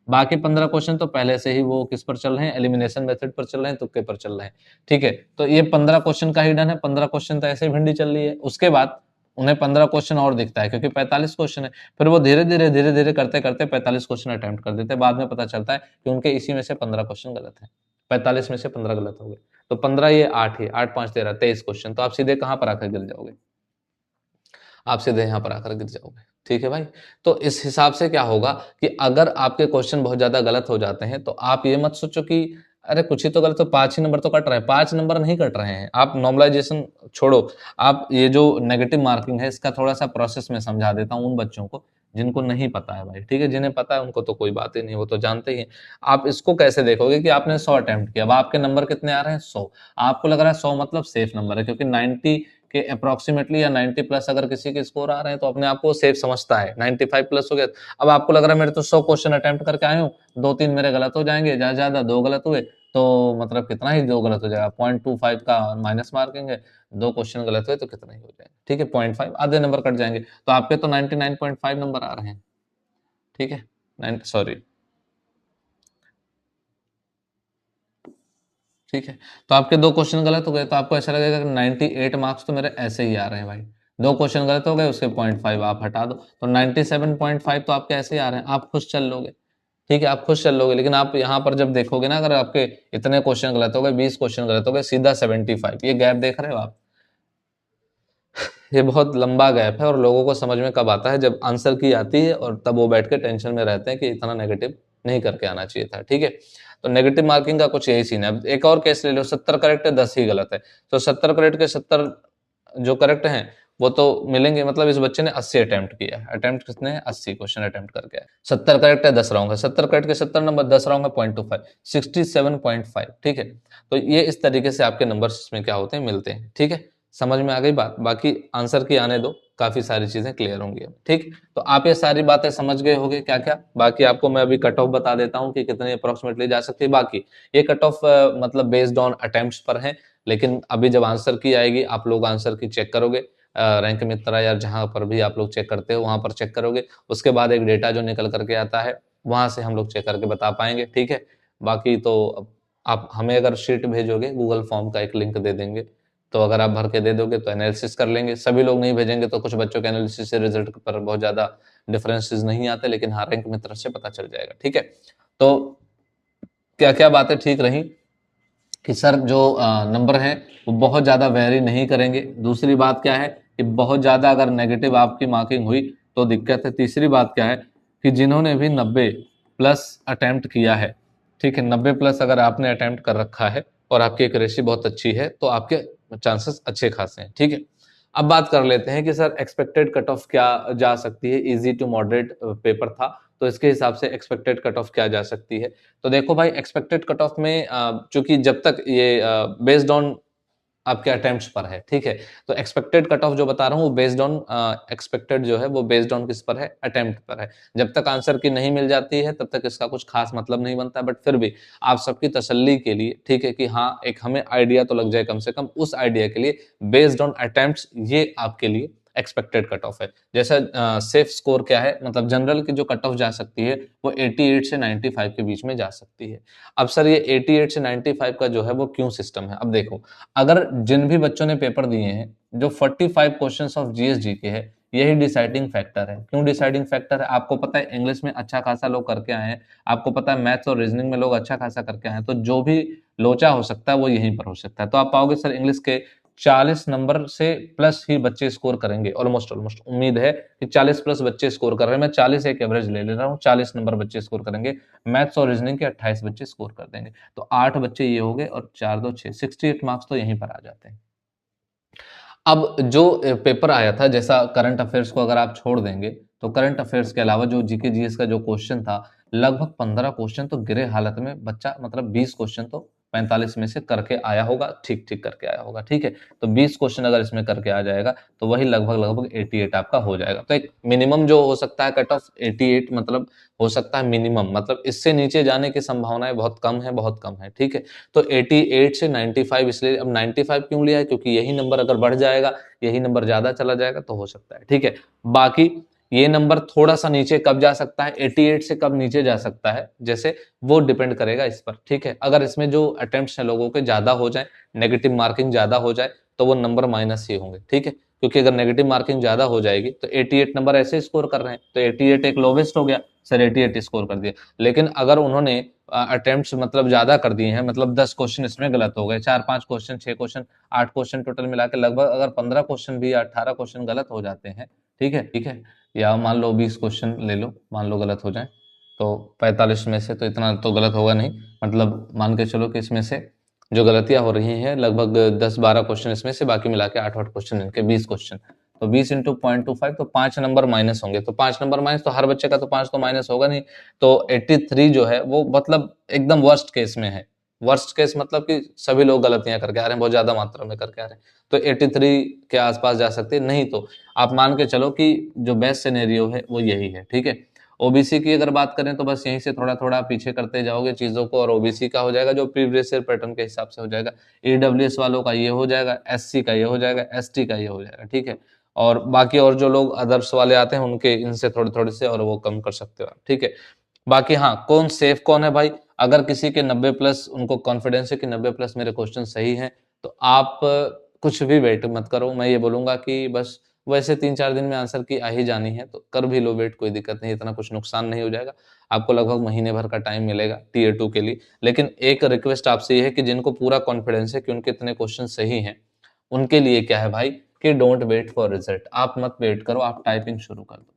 बाकी 15 क्वेश्चन तो पहले से ही वो किस पर चल रहे हैं, एलिमिनेशन मेथड पर चल रहे हैं, तुक्के पर चल रहे हैं। ठीक है, तो ये 15 क्वेश्चन का ही डन है, 15 क्वेश्चन तो ऐसे भिंडी चल रही है। उसके बाद उन्हें 15 क्वेश्चन और दिखता है, क्योंकि 45 क्वेश्चन है, फिर वो धीरे धीरे करते करते 45 क्वेश्चन अटेम्प्ट कर देते हैं। बाद में पता चलता है कि उनके इसी में से 15 क्वेश्चन गलत है, 45 में से 15 गलत हो गए, तो 15 ये 8 ही, 8 5 13 23 क्वेश्चन, तो आप सीधे कहां पर आकर गिर जाओगे? आप सीधे यहाँ पर आकर गिर जाओगे। ठीक है भाई, तो इस हिसाब से क्या होगा कि अगर आपके क्वेश्चन बहुत ज्यादा गलत हो जाते हैं, तो आप ये मत सोचो कि अरे कुछ ही तो गलत, तो 5 ही नंबर तो कट रहे हैं। 5 नंबर नहीं कट रहे हैं, आप नॉर्मलाइजेशन छोड़ो, आप ये जो नेगेटिव मार्किंग है इसका थोड़ा सा प्रोसेस में समझा देता हूँ उन बच्चों को जिनको नहीं पता है भाई। ठीक है, जिन्हें पता है उनको तो कोई बात ही नहीं, वो तो जानते ही हैं। आप इसको कैसे देखोगे कि आपने 100 अटेम्प्ट किया, अब आपके नंबर कितने आ रहे हैं? 100। आपको लग रहा है 100 मतलब सेफ नंबर है, क्योंकि 90 के अप्रोक्सीमेटली या 90 प्लस अगर किसी के स्कोर आ रहे हैं तो अपने आप को सेफ समझता है। 95 प्लस हो गया, अब आपको लग रहा है मेरे तो 100 क्वेश्चन अटेम्प्ट करके आए हूँ, 2-3 मेरे गलत हो जाएंगे, ज्यादा ज्यादा 2 गलत हुए तो मतलब कितना ही 2 गलत हो जाएगा, 0.25 का माइनस मार्किंग है, 2 क्वेश्चन गलत हुए तो कितना ही हो जाएगा। ठीक है, 0.5 आधे नंबर कट जाएंगे, तो आपके तो 99.5 नंबर आ रहे हैं। ठीक है, सॉरी, ठीक है, तो आपके 2 क्वेश्चन गलत हो गए, तो आपको ऐसा लगेगा कि 98 मार्क्स तो मेरे ऐसे ही आ रहे हैं भाई। 2 क्वेश्चन गलत हो गए, उसके 0.5 आप हटा दो, तो 97.5 तो आपके ऐसे ही आ रहे हैं, आप खुश चल लोगे। ठीक है, आप खुश चल लोगे, लेकिन आप यहाँ पर जब देखोगे ना, अगर आपके इतने क्वेश्चन गलत हो गए, 20 क्वेश्चन गलत हो गए, सीधा 75, ये गैप देख रहे हो आप? ये बहुत लंबा गैप है, और लोगों को समझ में कब आता है? जब आंसर की आती है, और तब वो बैठ के टेंशन में रहते हैं कि इतना नेगेटिव नहीं करके आना चाहिए था। ठीक है, तो नेगेटिव मार्किंग का कुछ यही सीन है। अब एक और केस ले लो, 70 करेक्ट है, 10 ही गलत है, तो 70 करेक्ट के 70 जो करेक्ट हैं वो तो मिलेंगे, मतलब इस बच्चे ने 80 अटेम्प्ट किया है। अटेम्प्ट कितने हैं? 80 क्वेश्चन अटेम्प्ट करके आए। 70 करेक्ट है, 10 रॉन्ग है, 70 करेक्ट के 70 नंबर, 10 रॉन्ग है, 0.25, 67.5। ठीक है, तो ये इस तरीके से आपके नंबर इसमें क्या होते हैं, मिलते हैं। ठीक है, समझ में आ गई बात? बाकी आंसर की आने दो, काफी सारी चीजें क्लियर होंगी अब। ठीक, तो आप ये सारी बातें समझ गए होंगे क्या क्या। बाकी आपको मैं अभी कट ऑफ बता देता हूँ कि कितने अप्रोक्सीमेटली जा सकती है। बाकी ये कट ऑफ मतलब बेस्ड ऑन अटेम्प्ट्स पर है, लेकिन अभी जब आंसर की आएगी, आप लोग आंसर की चेक करोगे, रैंक मित्रा या जहां पर भी आप लोग चेक करते हो वहां पर चेक करोगे, उसके बाद एक डेटा जो निकल करके आता है वहां से हम लोग चेक करके बता पाएंगे। ठीक है, बाकी तो आप हमें अगर शीट भेजोगे, गूगल फॉर्म का एक लिंक दे देंगे, तो अगर आप भर के दे दोगे तो एनालिसिस कर लेंगे। सभी लोग नहीं भेजेंगे तो कुछ बच्चों के एनालिसिस से रिजल्ट पर बहुत ज्यादा डिफरेंसेस नहीं आते, लेकिन हाँ रैंक मित्र से पता चल जाएगा। ठीक है, तो क्या क्या बातें ठीक रही कि सर जो नंबर है वो बहुत ज़्यादा वेरी नहीं करेंगे। दूसरी बात क्या है कि बहुत ज़्यादा अगर नेगेटिव आपकी मार्किंग हुई तो दिक्कत है। तीसरी बात क्या है कि जिन्होंने भी 90 प्लस अटेम्प्ट किया है, ठीक है, 90 प्लस अगर आपने अटेम्प्ट कर रखा है और आपकी एक्यूरेसी बहुत अच्छी है, तो आपके चांसेस अच्छे खासे हैं। ठीक है, अब बात कर लेते हैं कि सर एक्सपेक्टेड कट ऑफ क्या जा सकती है। इजी टू मॉडरेट पेपर था, तो इसके हिसाब से एक्सपेक्टेड कट ऑफ क्या जा सकती है। तो देखो भाई, एक्सपेक्टेड कट ऑफ में चूंकि जब तक ये बेस्ड ऑन आपके अटेम्प्ट्स पर है, ठीक है, तो एक्सपेक्टेड कट ऑफ जो बता रहा हूँ वो बेस्ड ऑन एक्सपेक्टेड जो है वो बेस्ड ऑन किस पर है? अटेम्प्ट पर है। जब तक आंसर की नहीं मिल जाती है तब तक इसका कुछ खास मतलब नहीं बनता, बट फिर भी आप सबकी तसल्ली के लिए, ठीक है, कि हाँ एक हमें आइडिया तो लग जाए कम से कम, उस आइडिया के लिए बेस्ड ऑन अटेम्प्ट्स ये आपके लिए एक्सपेक्टेड कट ऑफ है। जैसा सेफ स्कोर क्या है, मतलब जनरल की जो कट ऑफ जा सकती है वो 88 से 95 के बीच में जा सकती है। अब सर ये 88 से 95 का जो है वो क्यों सिस्टम है? अब देखो, अगर जिन भी बच्चों ने पेपर दिए हैं, जो 45 क्वेश्चंस ऑफ जीएस जीके है, यही डिसाइडिंग फैक्टर है। क्यों डिसाइडिंग फैक्टर है? आपको पता है इंग्लिश में अच्छा खासा लोग करके आए हैं, आपको पता है मैथ्स और रीजनिंग में लोग अच्छा खासा करके आए हैं, तो जो भी लोचा हो सकता है वो यहीं पर हो सकता है। तो आप पाओगे सर इंग्लिश के 40 नंबर से प्लस ही बच्चे स्कोर करेंगे। ऑलमोस्ट उम्मीद है कि 40 प्लस बच्चे स्कोर कर रहे हैं। मैं 40 एक एवरेज ले रहा हूँ, 40 नंबर बच्चे स्कोर करेंगे। मैथ्स और रीजनिंग के 28 बच्चे स्कोर कर देंगे। तो 8 बच्चे ये हो गए और 4 2 6, 68 मार्क्स तो यहीं पर आ जाते हैं। अब जो पेपर आया था, जैसा करंट अफेयर्स को अगर आप छोड़ देंगे, तो करंट अफेयर्स के अलावा जो जीके जीएस का जो क्वेश्चन था, लगभग 15 क्वेश्चन तो गिरे हालत में बच्चा, मतलब 20 क्वेश्चन तो 45 में से करके आया होगा, ठीक करके आया होगा, ठीक है। तो 20 क्वेश्चन अगर इसमें करके आ जाएगा तो वही लगभग 88 आपका हो जाएगा। तो एक मिनिमम जो हो सकता है कट ऑफ 88, मतलब हो सकता है मिनिमम, मतलब इससे नीचे जाने की संभावनाएं बहुत कम है, बहुत कम है, ठीक है। तो 88 से 95, इसलिए अब 95 क्यों लिया है, क्योंकि यही नंबर अगर बढ़ जाएगा, यही नंबर ज्यादा चला जाएगा तो हो सकता है, ठीक है। बाकी ये नंबर थोड़ा सा नीचे कब जा सकता है, 88 से कब नीचे जा सकता है, जैसे वो डिपेंड करेगा इस पर, ठीक है। अगर इसमें जो अटेम्प्ट्स हैं लोगों के ज्यादा हो जाए, नेगेटिव मार्किंग ज्यादा हो जाए, तो वो नंबर माइनस ही होंगे, ठीक है। क्योंकि अगर नेगेटिव मार्किंग ज्यादा हो जाएगी तो 88 नंबर ऐसे स्कोर कर रहे हैं, तो 88 एक लोवेस्ट हो गया, सर 88 स्कोर कर दिया। लेकिन अगर उन्होंने अटेम्प्ट्स मतलब ज्यादा कर दिए हैं, मतलब 10 क्वेश्चन इसमें गलत हो गए, 4-5 क्वेश्चन, 6 क्वेश्चन, 8 क्वेश्चन टोटल मिला के लगभग अगर 15 क्वेश्चन भी या 18 क्वेश्चन गलत हो जाते हैं, ठीक है, या मान लो 20 क्वेश्चन ले लो, मान लो गलत हो जाए, तो 45 में से तो इतना तो गलत होगा नहीं, मतलब मान के चलो कि इसमें से जो गलतियां हो रही हैं लगभग 10-12 क्वेश्चन इसमें से, बाकी मिला के 8-8 क्वेश्चन इनके, 20 क्वेश्चन, तो 20 इंटू 0.25, तो 5 नंबर माइनस होंगे। तो 5 नंबर माइनस, तो हर बच्चे का तो 5 तो माइनस होगा नहीं। तो 83 जो है वो मतलब एकदम वर्स्ट केस में है। वर्स्ट केस मतलब कि सभी लोग गलतियां करके आ रहे हैं, बहुत ज्यादा मात्रा में करके आ रहे हैं, तो 83 के आसपास जा सकते हैं। नहीं तो आप मान के चलो कि जो बेस्ट सिनेरियो है वो यही है, ठीक है। ओबीसी की अगर बात करें तो बस यहीं से थोड़ा थोड़ा पीछे करते जाओगे चीजों को, और ओबीसी का हो जाएगा जो प्रीवियस ईयर पैटर्न के हिसाब से हो जाएगा, ईडब्ल्यूएस वालों का ये हो जाएगा, एससी का ये हो जाएगा, एसटी का ये हो जाएगा, ठीक है। और बाकी और जो लोग अदर्स वाले आते हैं उनके इनसे थोड़े थोड़े से और वो कम कर सकते हो आप, ठीक है। बाकी हाँ, कौन सेफ कौन है भाई, अगर किसी के 90 प्लस उनको कॉन्फिडेंस है कि 90 प्लस मेरे क्वेश्चन सही हैं, तो आप कुछ भी वेट मत करो। मैं ये बोलूंगा कि बस वैसे 3-4 दिन में आंसर की आ ही जानी है, तो कर भी लो वेट, कोई दिक्कत नहीं, इतना कुछ नुकसान नहीं हो जाएगा। आपको लगभग महीने भर का टाइम मिलेगा टीयर 2 के लिए। लेकिन एक रिक्वेस्ट आपसे ये है कि जिनको पूरा कॉन्फिडेंस है कि उनके इतने क्वेश्चन सही हैं, उनके लिए क्या है भाई कि डोंट वेट फॉर रिजल्ट, आप मत वेट करो, आप टाइपिंग शुरू कर दो।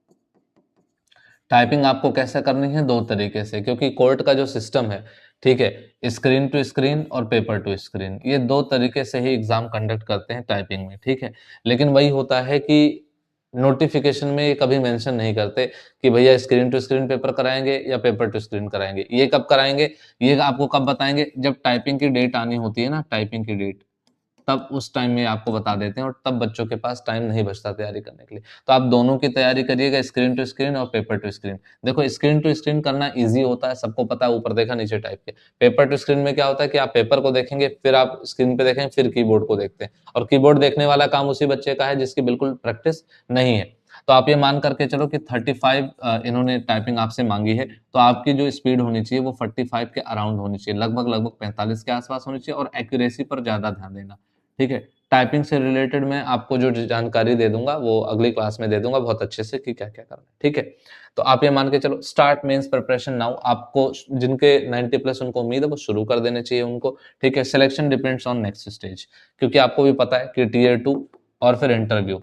टाइपिंग आपको कैसे करनी है, 2 तरीके से, क्योंकि कोर्ट का जो सिस्टम है, ठीक है, स्क्रीन टू स्क्रीन और पेपर टू स्क्रीन, ये 2 तरीके से ही एग्जाम कंडक्ट करते हैं टाइपिंग में, ठीक है। लेकिन वही होता है कि नोटिफिकेशन में ये कभी मेंशन नहीं करते कि भैया स्क्रीन टू स्क्रीन पेपर कराएंगे या पेपर टू स्क्रीन कराएंगे। ये कब कराएंगे, ये आपको कब बताएंगे, जब टाइपिंग की डेट आनी होती है ना, टाइपिंग की डेट, तब उस टाइम में आपको बता देते हैं, और तब बच्चों के पास टाइम नहीं बचता तैयारी करने के लिए। तो आप दोनों की तैयारी करिएगा, स्क्रीन टू स्क्रीन और पेपर टू स्क्रीन। देखो स्क्रीन टू स्क्रीन करना इजी होता है, सबको पता है, ऊपर देखा नीचे टाइप के। पेपर टू स्क्रीन में क्या होता है कि आप पेपर को देखेंगे, फिर आप स्क्रीन पे देखेंगे, फिर कीबोर्ड को देखते हैं, और कीबोर्ड देखने वाला काम उसी बच्चे का है जिसकी बिल्कुल प्रैक्टिस नहीं है। तो आप ये मान करके चलो कि 35 इन्होंने टाइपिंग आपसे मांगी है, तो आपकी जो स्पीड होनी चाहिए वो 45 के अराउंड होनी चाहिए, लगभग 45 के आसपास होनी चाहिए, और एक्यूरेसी पर ज्यादा ध्यान देना, ठीक है। टाइपिंग से रिलेटेड मैं आपको जो जानकारी दे दूंगा वो अगली क्लास में दे दूंगा बहुत अच्छे से कि क्या क्या करना है, ठीक है। तो आप ये मान के चलो, स्टार्ट मेंस प्रिपरेशन नाउ। आपको जिनके 90 प्लस उनको उम्मीद है वो शुरू कर देने चाहिए उनको, ठीक है। Selection depends on next stage, क्योंकि आपको भी पता है कि टीयर 2 और फिर इंटरव्यू,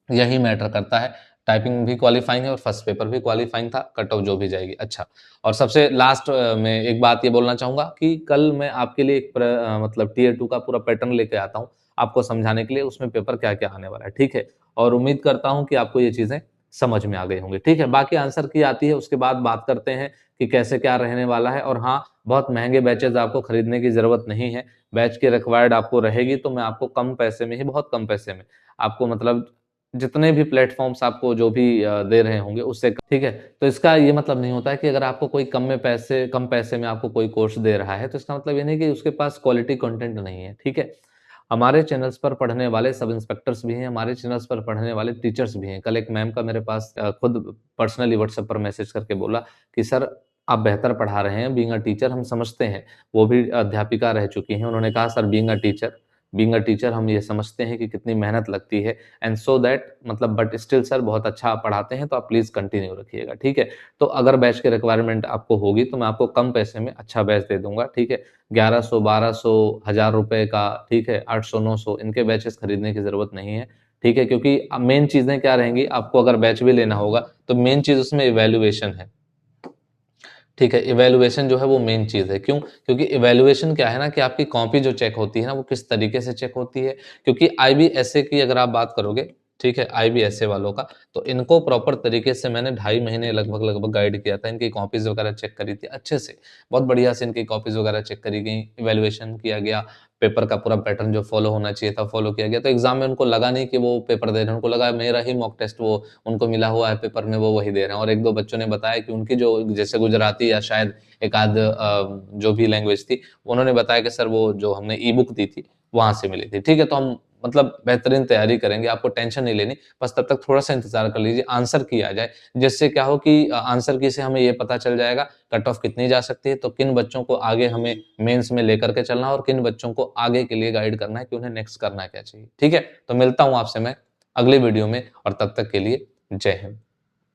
यही मैटर करता है। टाइपिंग भी क्वालिफाइंग है और फर्स्ट पेपर भी क्वालिफाइंग था, कट ऑफ जो भी जाएगी। अच्छा, और सबसे लास्ट में एक बात ये बोलना चाहूंगा कि कल मैं आपके लिए एक मतलब टीयर 2 का पूरा पैटर्न लेके आता हूँ आपको समझाने के लिए, उसमें पेपर क्या क्या आने वाला है, ठीक है। और उम्मीद करता हूँ कि आपको ये चीजें समझ में आ गई होंगी, ठीक है। बाकी आंसर की आती है, उसके बाद बात करते हैं कि कैसे क्या रहने वाला है। और हाँ, बहुत महंगे बैचेज आपको खरीदने की जरूरत नहीं है, बैच की रिक्वायर्ड आपको रहेगी तो मैं आपको कम पैसे में ही, बहुत कम पैसे में आपको, मतलब जितने भी प्लेटफॉर्म्स आपको जो भी दे रहे होंगे उससे, ठीक है। तो इसका ये मतलब नहीं होता है कि अगर आपको कोई कम पैसे में आपको कोई कोर्स दे रहा है तो इसका मतलब ये नहीं कि उसके पास क्वालिटी कंटेंट नहीं है, ठीक है। हमारे चैनल्स पर पढ़ने वाले सब इंस्पेक्टर्स भी हैं, हमारे चैनल्स पर पढ़ने वाले टीचर्स भी हैं। कल एक मैम का मेरे पास खुद पर्सनली व्हाट्सएप पर मैसेज करके बोला कि सर आप बेहतर पढ़ा रहे हैं, बीइंग अ टीचर हम समझते हैं, वो भी अध्यापिका रह चुकी हैं। उन्होंने कहा sir being a teacher being a teacher हम ये समझते हैं कि कितनी मेहनत लगती है, एंड सो दैट मतलब बट स्टिल सर बहुत अच्छा आप पढ़ाते हैं, तो आप प्लीज़ कंटिन्यू रखिएगा, ठीक है। तो अगर बैच की रिक्वायरमेंट आपको होगी तो मैं आपको कम पैसे में अच्छा बैच दे दूँगा, ठीक है। 1100, 1200, ₹1000 का, ठीक है, 800, 900 इनके बैचेस खरीदने की ज़रूरत नहीं है, ठीक है। क्योंकि मेन चीज़ें क्या रहेंगी, आपको अगर बैच भी लेना होगा तो मेन चीज़ उसमें इवैल्यूएशन है, ठीक है। इवैल्यूएशन जो है वो मेन चीज़ है। क्यों? क्योंकि इवैल्यूएशन क्या है ना कि आपकी कॉपी जो चेक होती है ना, वो किस तरीके से चेक होती है। क्योंकि आईबीएसए की अगर आप बात करोगे, ठीक है, आईबीएसए वालों का, तो इनको प्रॉपर तरीके से मैंने 2.5 महीने लगभग-लगभग गाइड किया था। इनकी कॉपीज़ वगैरह चेक करी थी अच्छे से। बहुत बढ़िया से इनकी कॉपीज़ वगैरह चेक करी गई, इवैल्यूएशन किया गया, पेपर का पूरा पैटर्न जो फ़ॉलो होना चाहिए था, फ़ॉलो किया गया। तो एग्ज़ाम में उनको लगा नहीं कि वो पेपर दे रहे हैं, उनको लगा मेरा ही मॉक टेस्ट वो उनको मिला हुआ है पेपर में, वो वही दे रहे हैं। और 1-2 बच्चों ने बताया कि उनकी जो जैसे गुजराती या शायद एक आध जो भी लैंग्वेज थी, उन्होंने बताया कि सर वो जो हमने ई बुक दी थी, वहाँ से मिली थी। ठीक है, तो हम मतलब बेहतरीन तैयारी करेंगे, आपको टेंशन नहीं लेनी, बस तब तक थोड़ा-सा इंतज़ार कर लीजिए, आंसर की आ जाए। जिससे क्या हो कि आंसर की से हमें ये पता चल जाएगा कट ऑफ कितनी जा सकती है, तो किन बच्चों को आगे हमें मेंस में लेकर के चलना है और किन बच्चों को आगे के लिए गाइड करना है कि उन्हें नेक्स्ट करना क्या चाहिए। ठीक है? तो मिलता हूँ आपसे मैं अगली वीडियो में और तब तक के लिए जय हिंद।